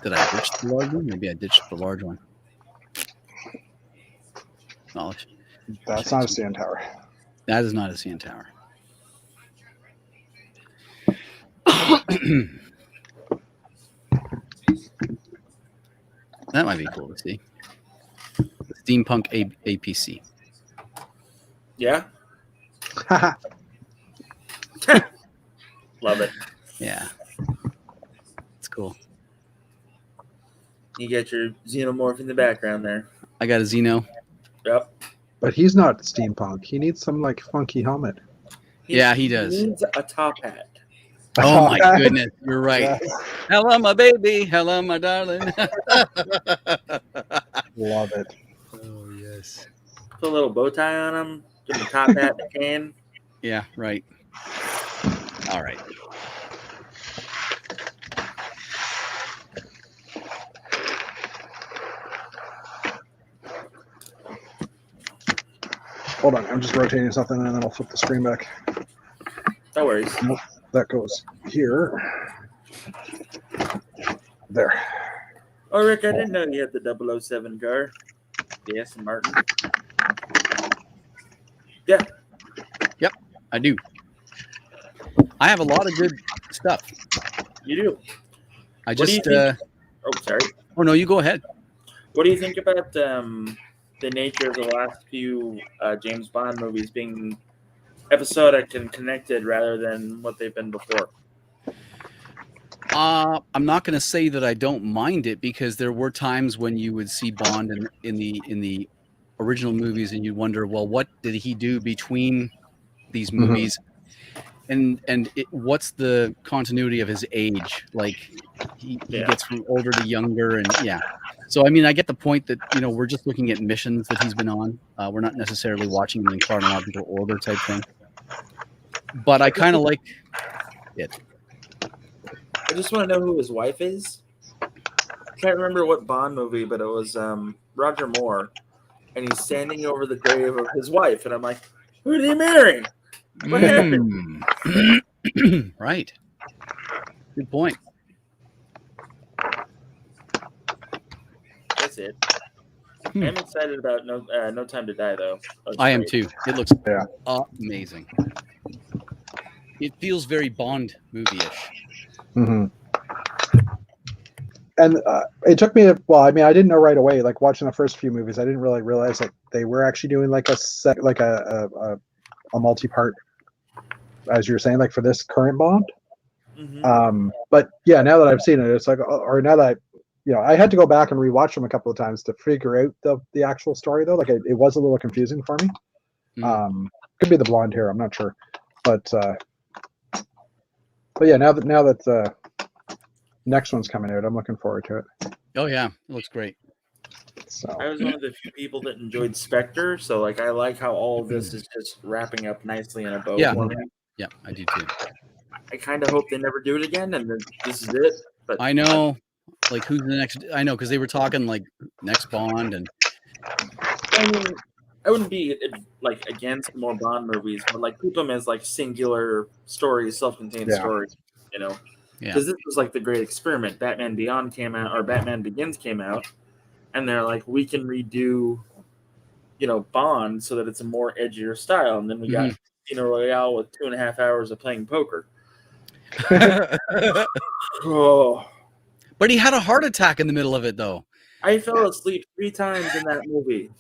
Did I ditch the large one? Maybe I ditched the large one. Oh, That's not a CN tower. that is not a CN tower. That might be cool to see. Steampunk APC. Yeah. Love it. Yeah. It's cool. You get your xenomorph in the background there. I got a Xeno. Yep. But he's not steampunk. He needs some like funky helmet. Yeah, he does. He needs a top hat. Oh my goodness, you're right. Yes. Hello, my baby. Hello, my darling. Love it. Oh yes. Put a little bow tie on him. Give him a top hat and a can. Yeah, right. All right. Hold on, I'm just rotating something and then I'll flip the screen back. No worries. Nope, that goes here. There. Oh, Rick, I didn't know you had the 007 car. The Aston Martin. Yeah. Yep, I do. I have a lot of good stuff. You do. I What do you just think? Oh, sorry. oh no, you go ahead. What do you think about the nature of the last few James Bond movies being episodic and connected rather than what they've been before? I'm not going to say that I don't mind it, because there were times when you would see Bond in the original movies and you'd wonder, well, what did he do between these movies? And what's the continuity of his age? Like he gets from older to younger, and yeah. So I mean, I get the point that we're just looking at missions that he's been on. We're not necessarily watching them in chronological order type thing. But I kind of like it. I just want to know who his wife is. I can't remember what Bond movie, but it was Roger Moore, and he's standing over the grave of his wife, and I'm like, who did he marry? What happened? Right. Good point. That's it. I'm excited about No Time to Die, though. I am too. It looks amazing. It feels very Bond movie-ish. Mm-hmm. And it took me I didn't know right away. Like watching the first few movies, I didn't really realize that they were actually doing like a multi-part, as you're saying, like for this current Bond. But yeah, now that I've seen it, it's like, or now that I had to go back and rewatch them a couple of times to figure out the actual story though. Like it was a little confusing for me. Could be the blonde hair, I'm not sure, but yeah, now that the next one's coming out, I'm looking forward to it. Oh yeah, it looks great. So I was one of the few people that enjoyed Spectre, so like I like how all of this is just wrapping up nicely in a bow Yeah. for me. Yeah, I do too. I kind of hope they never do it again, and then this is it. But I know, like who's the next? I know because they were talking like next Bond, and I mean, I wouldn't be like against more Bond movies, but like keep them as like singular stories, self-contained Yeah. stories, you know. yeah, Because this was like the great experiment. Batman Beyond came out, or Batman Begins came out, and they're like, we can redo, Bond so that it's a more edgier style. And then we got Casino Royale with 2.5 hours of playing poker. Oh, but he had a heart attack in the middle of it though. I fell asleep 3 times in that movie.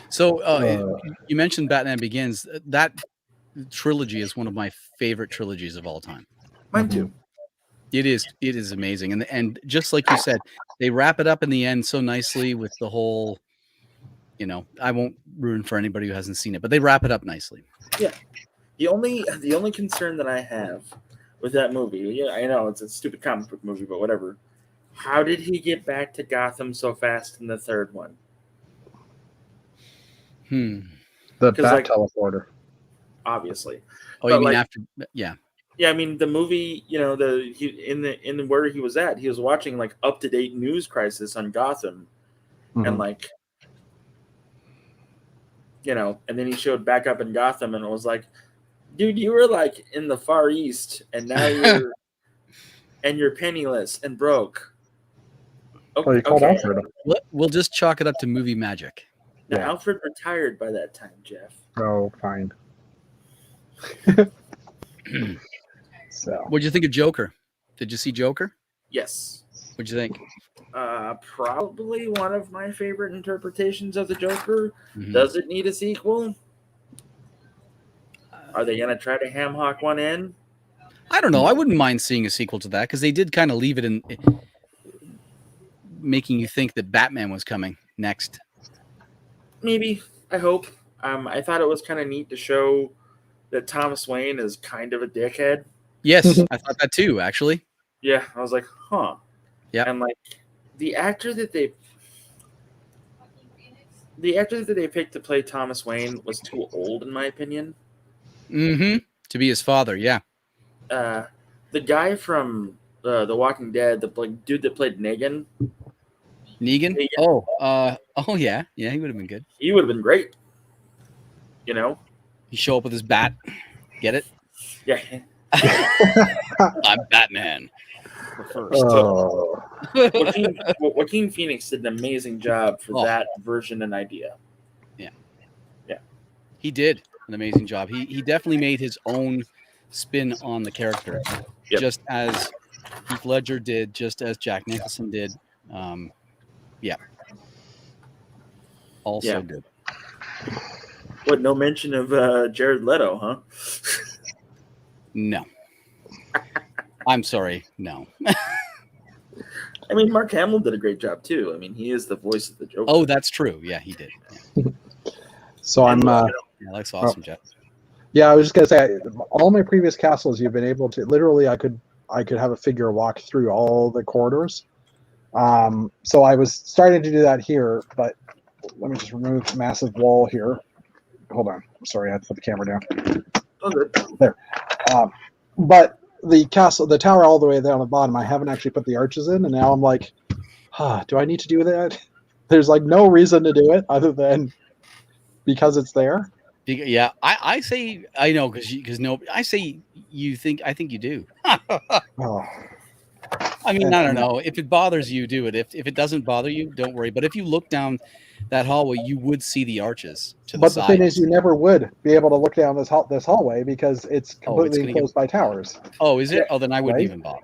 So you mentioned Batman Begins. That trilogy is one of my favorite trilogies of all time. Mine too. It is amazing, and just like you said, they wrap it up in the end so nicely with the whole. I won't ruin for anybody who hasn't seen it, but they wrap it up nicely. Yeah. The only concern that I have with that movie, yeah, I know it's a stupid comic book movie, but whatever. How did he get back to Gotham so fast in the third one? The Bat teleporter. Obviously. Oh, you mean after? Yeah. Yeah, I mean the movie. In where he was at, he was watching like up-to-date news crisis on Gotham, and like, and then he showed back up in Gotham, and it was like, dude, you were like in the Far East, and now you're penniless and broke. Okay. You called Alfred. We'll just chalk it up to movie magic. Now, Alfred retired by that time, Jeff. Oh, fine. So, what'd you think of Joker? Did you see Joker? Yes. What'd you think? Probably one of my favorite interpretations of the Joker. Does it need a sequel? Are they going to try to ham hock one in? I don't know. I wouldn't mind seeing a sequel to that because they did kind of leave it in making you think that Batman was coming next. Maybe. I hope. I thought it was kind of neat to show that Thomas Wayne is kind of a dickhead. Yes, I thought that too, actually. Yeah, I was like, huh. Yeah. And like the actor that they picked to play Thomas Wayne was too old, in my opinion. To be his father, yeah. The guy from The Walking Dead, the dude that played Negan. Negan? Oh yeah, he would have been good. He would have been great. He show up with his bat. Get it? Yeah. I'm Batman. First. Joaquin Phoenix did an amazing job for that version and idea. Yeah. Yeah. He did an amazing job. He definitely made his own spin on the character. Yep. Just as Heath Ledger did, just as Jack Nicholson did. Also good. What, no mention of Jared Leto, huh? No. I'm sorry, no. I mean, Mark Hamill did a great job, too. I mean, he is the voice of the Joker. Oh, that's true. Yeah, he did. Yeah. So I'm... that's awesome, Jeff. Yeah, I was just going to say, all my previous castles, you've been able to... Literally, I could have a figure walk through all the corridors. So I was starting to do that here, but let me just remove the massive wall here. Hold on. Sorry, I had to put the camera down. Oh, good. There. But the tower all the way down the bottom, I haven't actually put the arches in, and now I'm like, do I need to do that? There's like no reason to do it other than because it's there. Yeah, I say I know because no, I say you think I think you do. Oh. I mean, I don't know. If it bothers you, do it. If it doesn't bother you, don't worry. But if you look down that hallway, you would see the arches to the side. But the thing is, you never would be able to look down this hallway because it's completely enclosed by towers. Oh, is it? Oh, then I wouldn't even bother.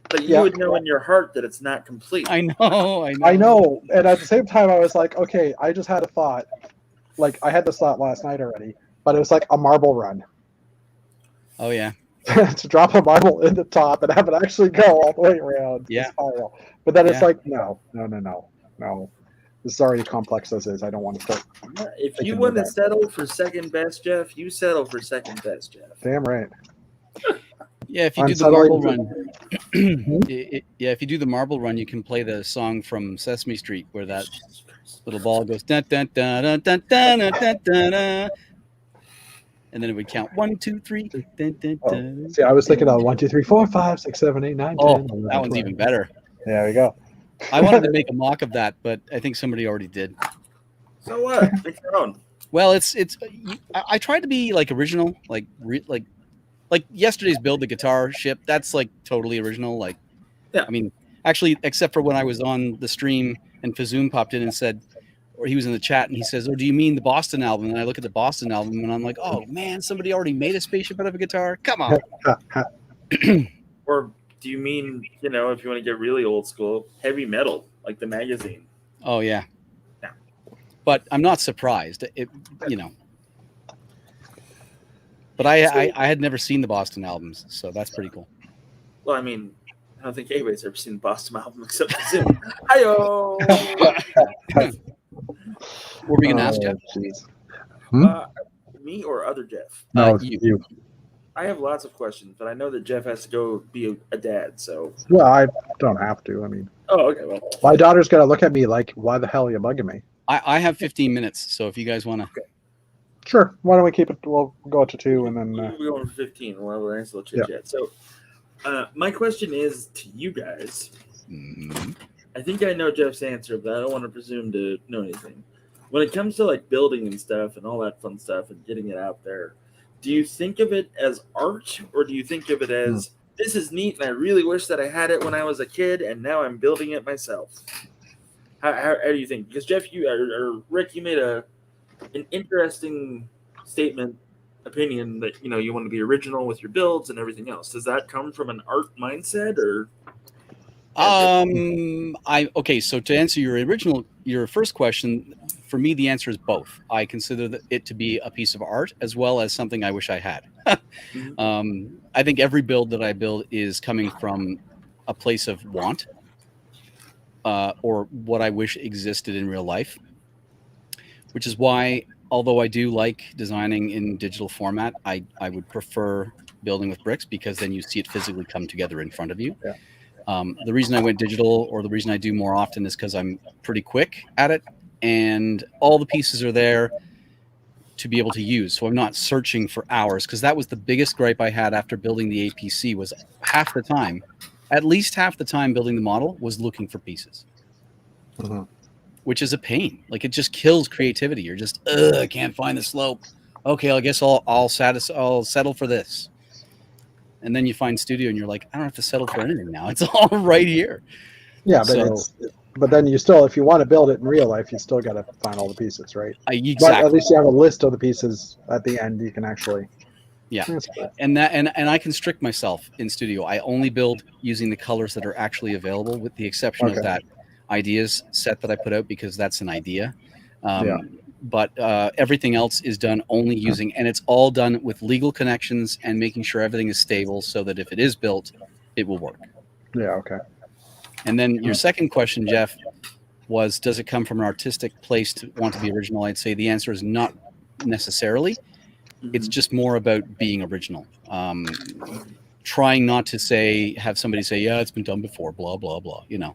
But you would know in your heart that it's not complete. I know. I know. And at the same time, I was like, okay, I just had a thought. Like, I had this thought last night already, but it was like a marble run. Oh yeah. to drop a marble in the top and have it actually go all the way around Yeah. the spiral. But then it's Yeah. like, no. This is already complex as is. I don't want to start If you thinking want to about that. settle for second best, Jeff, you settle for second best, Jeff. Damn right. Yeah, if you do the Unsettling marble to- run, yeah, if you do the marble run, you can play the song from Sesame Street where that little ball goes dun dun dun dun dun dun dun dun, dun, dun, and then it would count 1, 2, 3. Dun, dun, Oh, dun, see, I was thinking dun, of 1, 2, 3, 4, 5, 6, 7, 8, 9, Oh, 10, 11, that one's 12. even better. There we go. I wanted to make a mock of that, but I think somebody already did. So what? Make your own. Well, I tried to be like original, like yesterday's build the guitar ship. That's like totally original. Like, Yeah. I mean, actually, except for when I was on the stream and Fazoom popped in and said, or he was in the chat and he says, "Oh, do you mean the Boston album?" And I look at the Boston album and I'm like, "Oh man, somebody already made a spaceship out of a guitar. Come on." Or do you mean, if you want to get really old school, heavy metal, like the magazine? Oh yeah. Yeah. But I'm not surprised. But I had never seen the Boston albums, so that's pretty cool. Well, I mean, I don't think anybody's ever seen the Boston album except for Zoom. Hi-yo! What were we gonna ask, Jeff? Jeez. Me or other Jeff? No, you. you. I have lots of questions, but I know that Jeff has to go be a dad, so. Well, I don't have to. I mean, Oh, okay. Well, my daughter's got to look at me like, why the hell are you bugging me? I have 15 minutes, so if you guys want to. Sure. Why don't we keep it? We'll go to 2 and then. we'll go on for 15. We'll have a nice little chit chat. So, my question is to you guys. I think I know Jeff's answer, but I don't want to presume to know anything. When it comes to like building and stuff and all that fun stuff and getting it out there, do you think of it as art or do you think of it as this is neat and I really wish that I had it when I was a kid and now I'm building it myself? How do you think? Because Jeff, you or Rick, you made an interesting opinion that you want to be original with your builds and everything else. Does that come from an art mindset or? Okay, so to answer your first question, for me the answer is both. I consider it to be a piece of art as well as something I wish I had. I think every build that I build is coming from a place of want, or what I wish existed in real life, which is why, although I do like designing in digital format, I would prefer building with bricks because then you see it physically come together in front of you. Yeah. The reason I went digital, or the reason I do more often, is because I'm pretty quick at it and all the pieces are there to be able to use. So I'm not searching for hours, because that was the biggest gripe I had after building the APC was at least half the time building the model was looking for pieces, which is a pain. Like, it just kills creativity. You're just, I can't find the slope. Okay, I guess I'll settle for this. And then you find Studio and you're like, I don't have to settle for anything now. It's all right here. Yeah, but then you still, if you want to build it in real life, you still got to find all the pieces, right? Exactly. But at least you have a list of the pieces at the end. You can actually. Yeah, and I constrict myself in Studio. I only build using the colors that are actually available, with the exception of that ideas set that I put out, because that's an idea. But everything else is done only using, and it's all done with legal connections and making sure everything is stable so that if it is built, it will work. Yeah, okay. And then your second question, Jeff, was, does it come from an artistic place to want to be original? I'd say the answer is not necessarily. It's just more about being original. Trying not to have somebody say, yeah, it's been done before, blah, blah, blah, Yeah.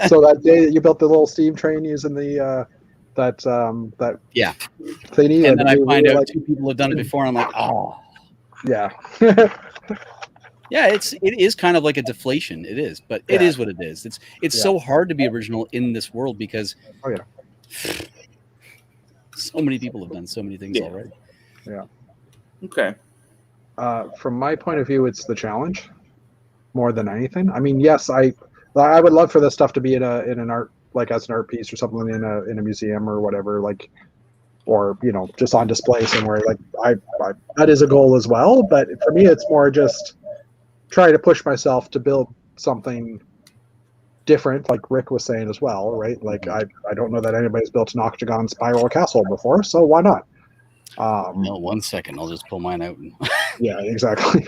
So that day that you built the little steam train using the that thingy, and then I find out 2 people have done it before, and I'm like, oh, yeah. Yeah, it is kind of like a deflation. It is, but it is what it is. It's so hard to be original in this world because so many people have done so many things already. Yeah. Okay. From my point of view, it's the challenge more than anything. I mean, yes, I would love for this stuff to be in an art, like as an art piece or something in a museum or whatever, like, or just on display somewhere. Like I that is a goal as well. But for me, it's more just try to push myself to build something different, like Rick was saying as well, right? Like I don't know that anybody's built an octagon spiral castle before, so why not? No, 1 second. I'll just pull mine out. Yeah, exactly.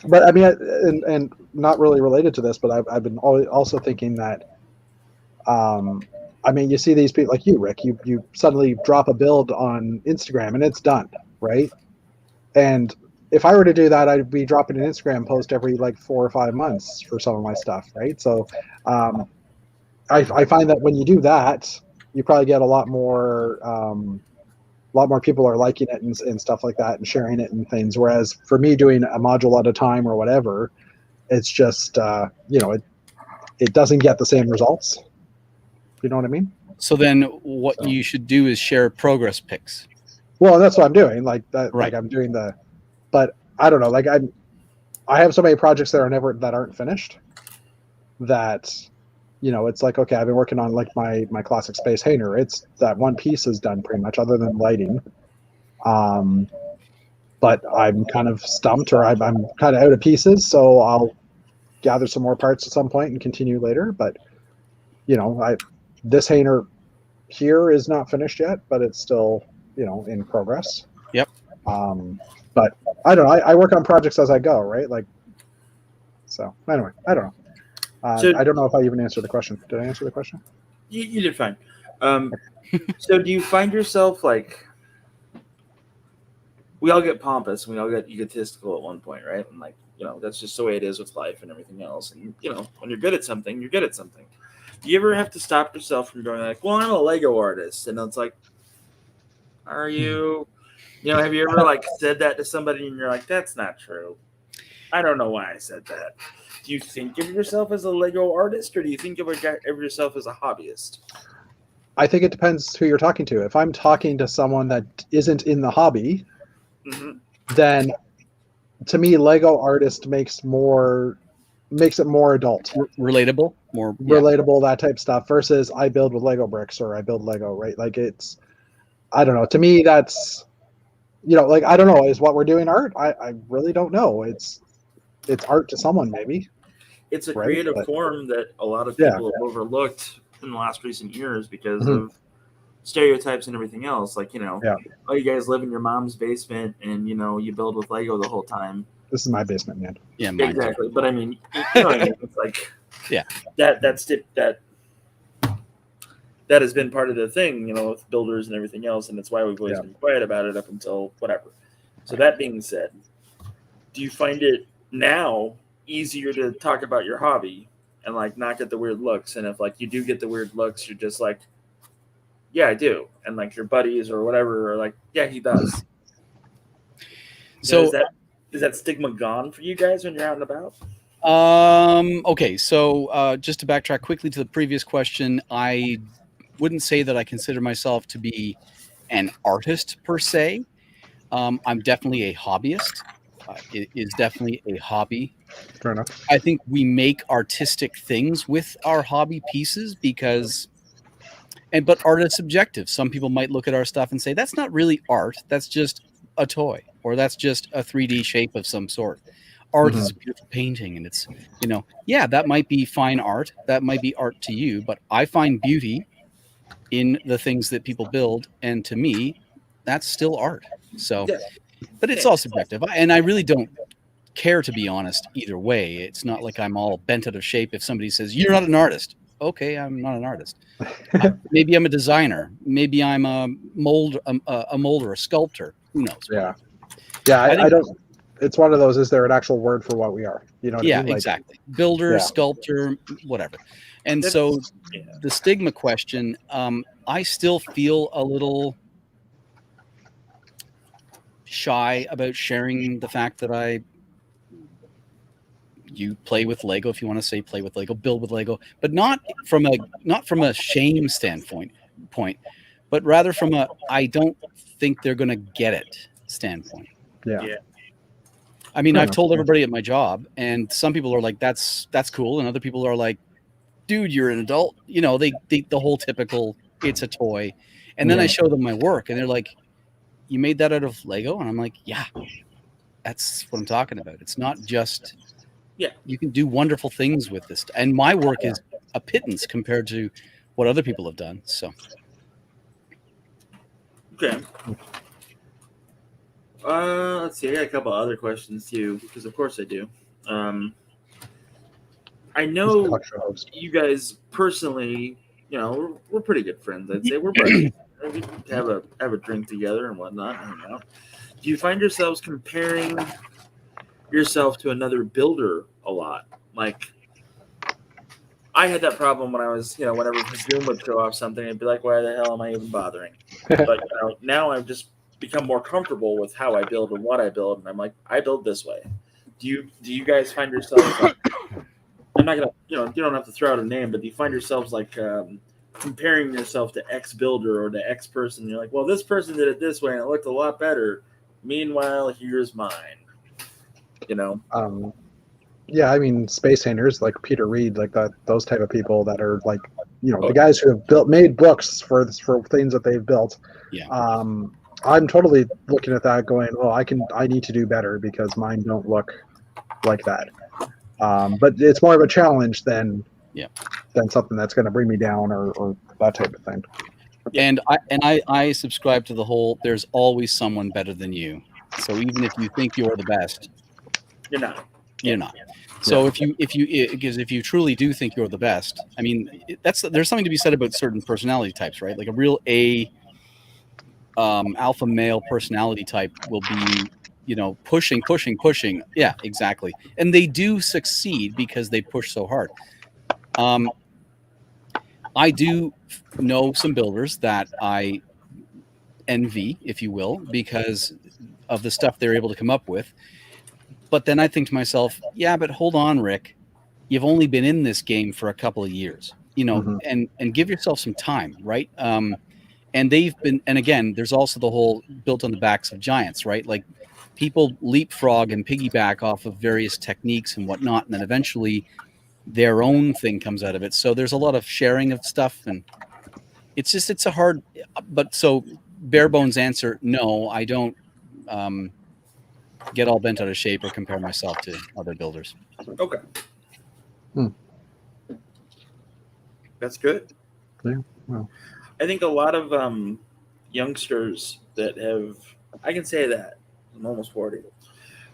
But I mean, and not really related to this, but I've been also thinking that, I mean, you see these people like you, Rick, you suddenly drop a build on Instagram and it's done, right? And if I were to do that, I'd be dropping an Instagram post every like 4 or 5 months for some of my stuff, right? So I find that when you do that, you probably get a lot more people are liking it and stuff like that and sharing it and things. Whereas for me, doing a module at a time or whatever, it's just it doesn't get the same results. You know what I mean? So then what you should do is share progress pics. Well, that's what I'm doing. Like that, Right. like I'm doing but I don't know. Like I have so many projects that aren't finished that, it's like, okay, I've been working on like my classic space hanger. It's that one piece is done pretty much other than lighting. But I'm kind of stumped, or I'm kind of out of pieces. So I'll gather some more parts at some point and continue later. But this hanger here is not finished yet, but it's still in progress. Yep. But I don't know. I work on projects as I go, right? Like, so anyway, I don't know. I don't know if I even answered the question. Did I answer the question? You did fine. So do you find yourself like, we all get pompous and we all get egotistical at one point, right? And like, that's just the way it is with life and everything else. And when you're good at something, you're good at something. Do you ever have to stop yourself from going like, well, I'm a Lego artist, and it's like, are you? Have you ever like said that to somebody and you're like, that's not true. I don't know why I said that. Do you think of yourself as a Lego artist, or do you think of yourself as a hobbyist? I think it depends who you're talking to. If I'm talking to someone that isn't in the hobby, then to me, Lego artist makes it more adult, relatable, more relatable, that type of stuff, versus I build with Lego bricks or I build Lego, right? Like I don't know. To me, that's, like, I don't know. Is what we're doing art? I really don't know. It's art to someone, maybe. It's a creative form that a lot of people have overlooked in the last recent years because of stereotypes and everything else. Like, oh, you guys live in your mom's basement and, you build with Lego the whole time. This is my basement, man. Yeah, mine exactly. Too. But I mean, what I mean? It's like, that has been part of the thing, with builders and everything else. And that's why we've always been quiet about it up until whatever. So that being said, do you find it now easier to talk about your hobby and like not get the weird looks? And if like you do get the weird looks, you're just like, yeah, I do. And like your buddies or whatever are like, yeah, he does. So is that stigma gone for you guys when you're out and about? Okay, so just to backtrack quickly to the previous question, I wouldn't say that I consider myself to be an artist per se. I'm definitely a hobbyist. It is definitely a hobby. Fair enough. I think we make artistic things with our hobby pieces but art is subjective. Some people might look at our stuff and say, that's not really art. That's just a toy, or that's just a 3D shape of some sort. Art is a beautiful painting, and it's, that might be fine art. That might be art to you, but I find beauty in the things that people build. And to me, that's still art. So, but it's all subjective. And I really don't care, to be honest, either way. It's not like I'm all bent out of shape if somebody says, you're not an artist. Okay, I'm not an artist. Maybe I'm a designer. Maybe I'm a molder, a sculptor. Who knows? Yeah. I don't. It's one of those. Is there an actual word for what we are? You know what I mean? Like, exactly. Builder, sculptor, whatever. And so the stigma question, I still feel a little shy about sharing the fact that you play with Lego, if you want to say play with Lego, build with Lego, but not from a shame standpoint, but rather from a I don't think they're going to get it standpoint. Yeah. I mean, I've told everybody at my job, and some people are like, that's cool, and other people are like, dude, you're an adult. They the whole typical, it's a toy. And then I show them my work, and they're like, you made that out of Lego? And I'm like, yeah, that's what I'm talking about. It's not just, you can do wonderful things with this. And my work is a pittance compared to what other people have done. So, Okay. Let's see. I got a couple other questions too, because of course I do. I He's a know talk show host. you guys personally, we're pretty good friends. I'd say we're buddies. We have a drink together and whatnot, and hang out. Do you find yourselves comparing yourself to another builder a lot? Like, I had that problem when I was, whenever Zoom would show off something, I'd be like, why the hell am I even bothering? But now I've just become more comfortable with how I build and what I build, and I'm like, I build this way. Do you guys find yourselves like, I'm not gonna, you don't have to throw out a name, but do you find yourselves like comparing yourself to X builder or to X person? You're like, well, this person did it this way and it looked a lot better. Meanwhile, here's mine. Yeah, I mean, space painters like Peter Reed, like that, those type of people that are like, Oh. the guys who have made books for things that they've built. Yeah. I'm totally looking at that, going, "Oh, I need to do better because mine don't look like that." But it's more of a challenge than something that's going to bring me down or that type of thing. And I subscribe to the whole. There's always someone better than you. So even if you think you're the best, You're not. you're not. So if you truly do think you're the best, I mean, there's something to be said about certain personality types, right? Like a real alpha male personality type will be, pushing. Yeah, exactly. And they do succeed because they push so hard. I do know some builders that I envy, if you will, because of the stuff they're able to come up with. But then I think to myself, yeah, but hold on, Rick, you've only been in this game for a couple of years, and give yourself some time, right? And they've been, and again, there's also the whole built on the backs of giants, right? Like people leapfrog and piggyback off of various techniques and whatnot, and then eventually their own thing comes out of it. So there's a lot of sharing of stuff, and it's a hard, but so bare bones answer, no, I don't get all bent out of shape or compare myself to other builders. Okay. That's good. Yeah. Well, I think a lot of youngsters that have, I can say that, I'm almost 40.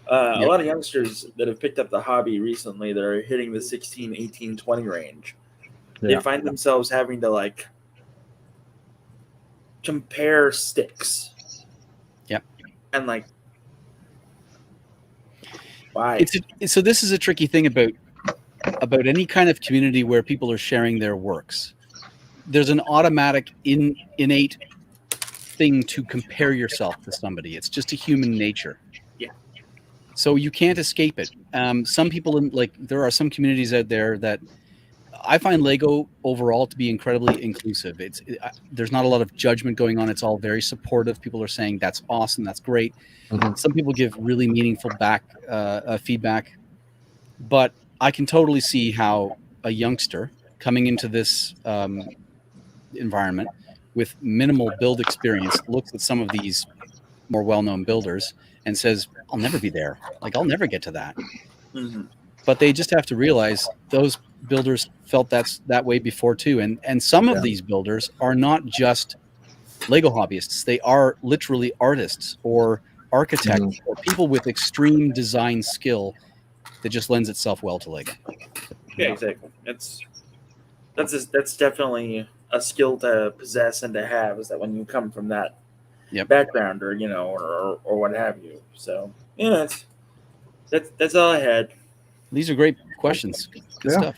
A lot of youngsters that have picked up the hobby recently that are hitting the 16, 18, 20 range, they find themselves having to like compare sticks. Yep. And like, why? So this is a tricky thing about any kind of community where people are sharing their works. There's an automatic innate thing to compare yourself to somebody. It's just a human nature. Yeah. So you can't escape it. Some people there are some communities out there that I find Lego overall to be incredibly inclusive. There's not a lot of judgment going on. It's all very supportive. People are saying that's awesome, that's great. Some people give really meaningful feedback, but I can totally see how a youngster coming into this environment with minimal build experience looks at some of these more well-known builders and says, I'll never be there. Like, I'll never get to that. But they just have to realize those builders felt that way before too. And some of these builders are not just Lego hobbyists. They are literally artists or architects or people with extreme design skill that just lends itself well to Lego. Yeah, exactly. That's definitely a skill to possess and to have, is that when you come from that background or or what have you. So yeah, that's all I had. These are great questions. Good stuff.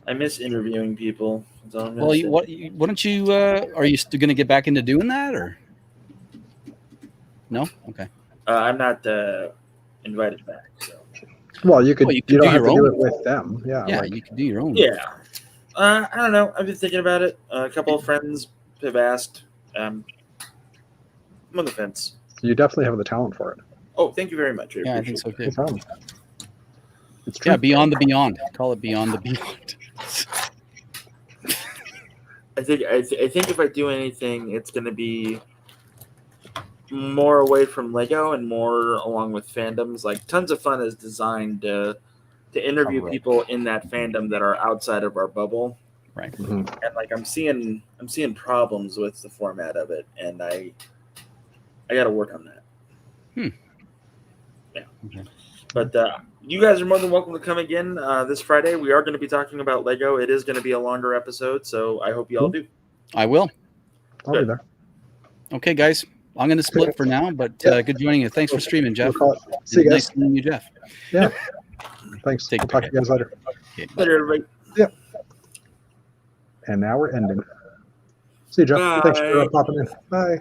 I miss interviewing people. That's all I'm well, why don't you? Are you still going to get back into doing that, or no? Okay. I'm not invited back. So. Well, you don't have to do it with them. Yeah, you can do your own. Yeah. I don't know. I've been thinking about it. A couple of friends have asked. I'm on the fence. You definitely have the talent for it. Oh, thank you very much. I think so too. No problem. It's true. Yeah, beyond the beyond. Call it beyond the beyond. I think if I do anything, it's going to be more away from Lego and more along with fandoms. Like Tons of Fun is designed to interview people in that fandom that are outside of our bubble. Right. And like I'm seeing problems with the format of it, and I I got to work on that. Yeah. Okay. But you guys are more than welcome to come again this Friday. We are going to be talking about Lego. It is going to be a longer episode, so I hope you all do. I will. I'll be there. Okay, guys. I'm going to split for now, but good joining you. Thanks for streaming, Jeff. We'll call it. See you Nice guys. meeting you, Jeff. Yeah. Thanks. Take We'll care. talk to you guys later. Okay, bye. Later, everybody. And now we're ending. See you, Jeff. Thanks for Bye. popping in. Bye.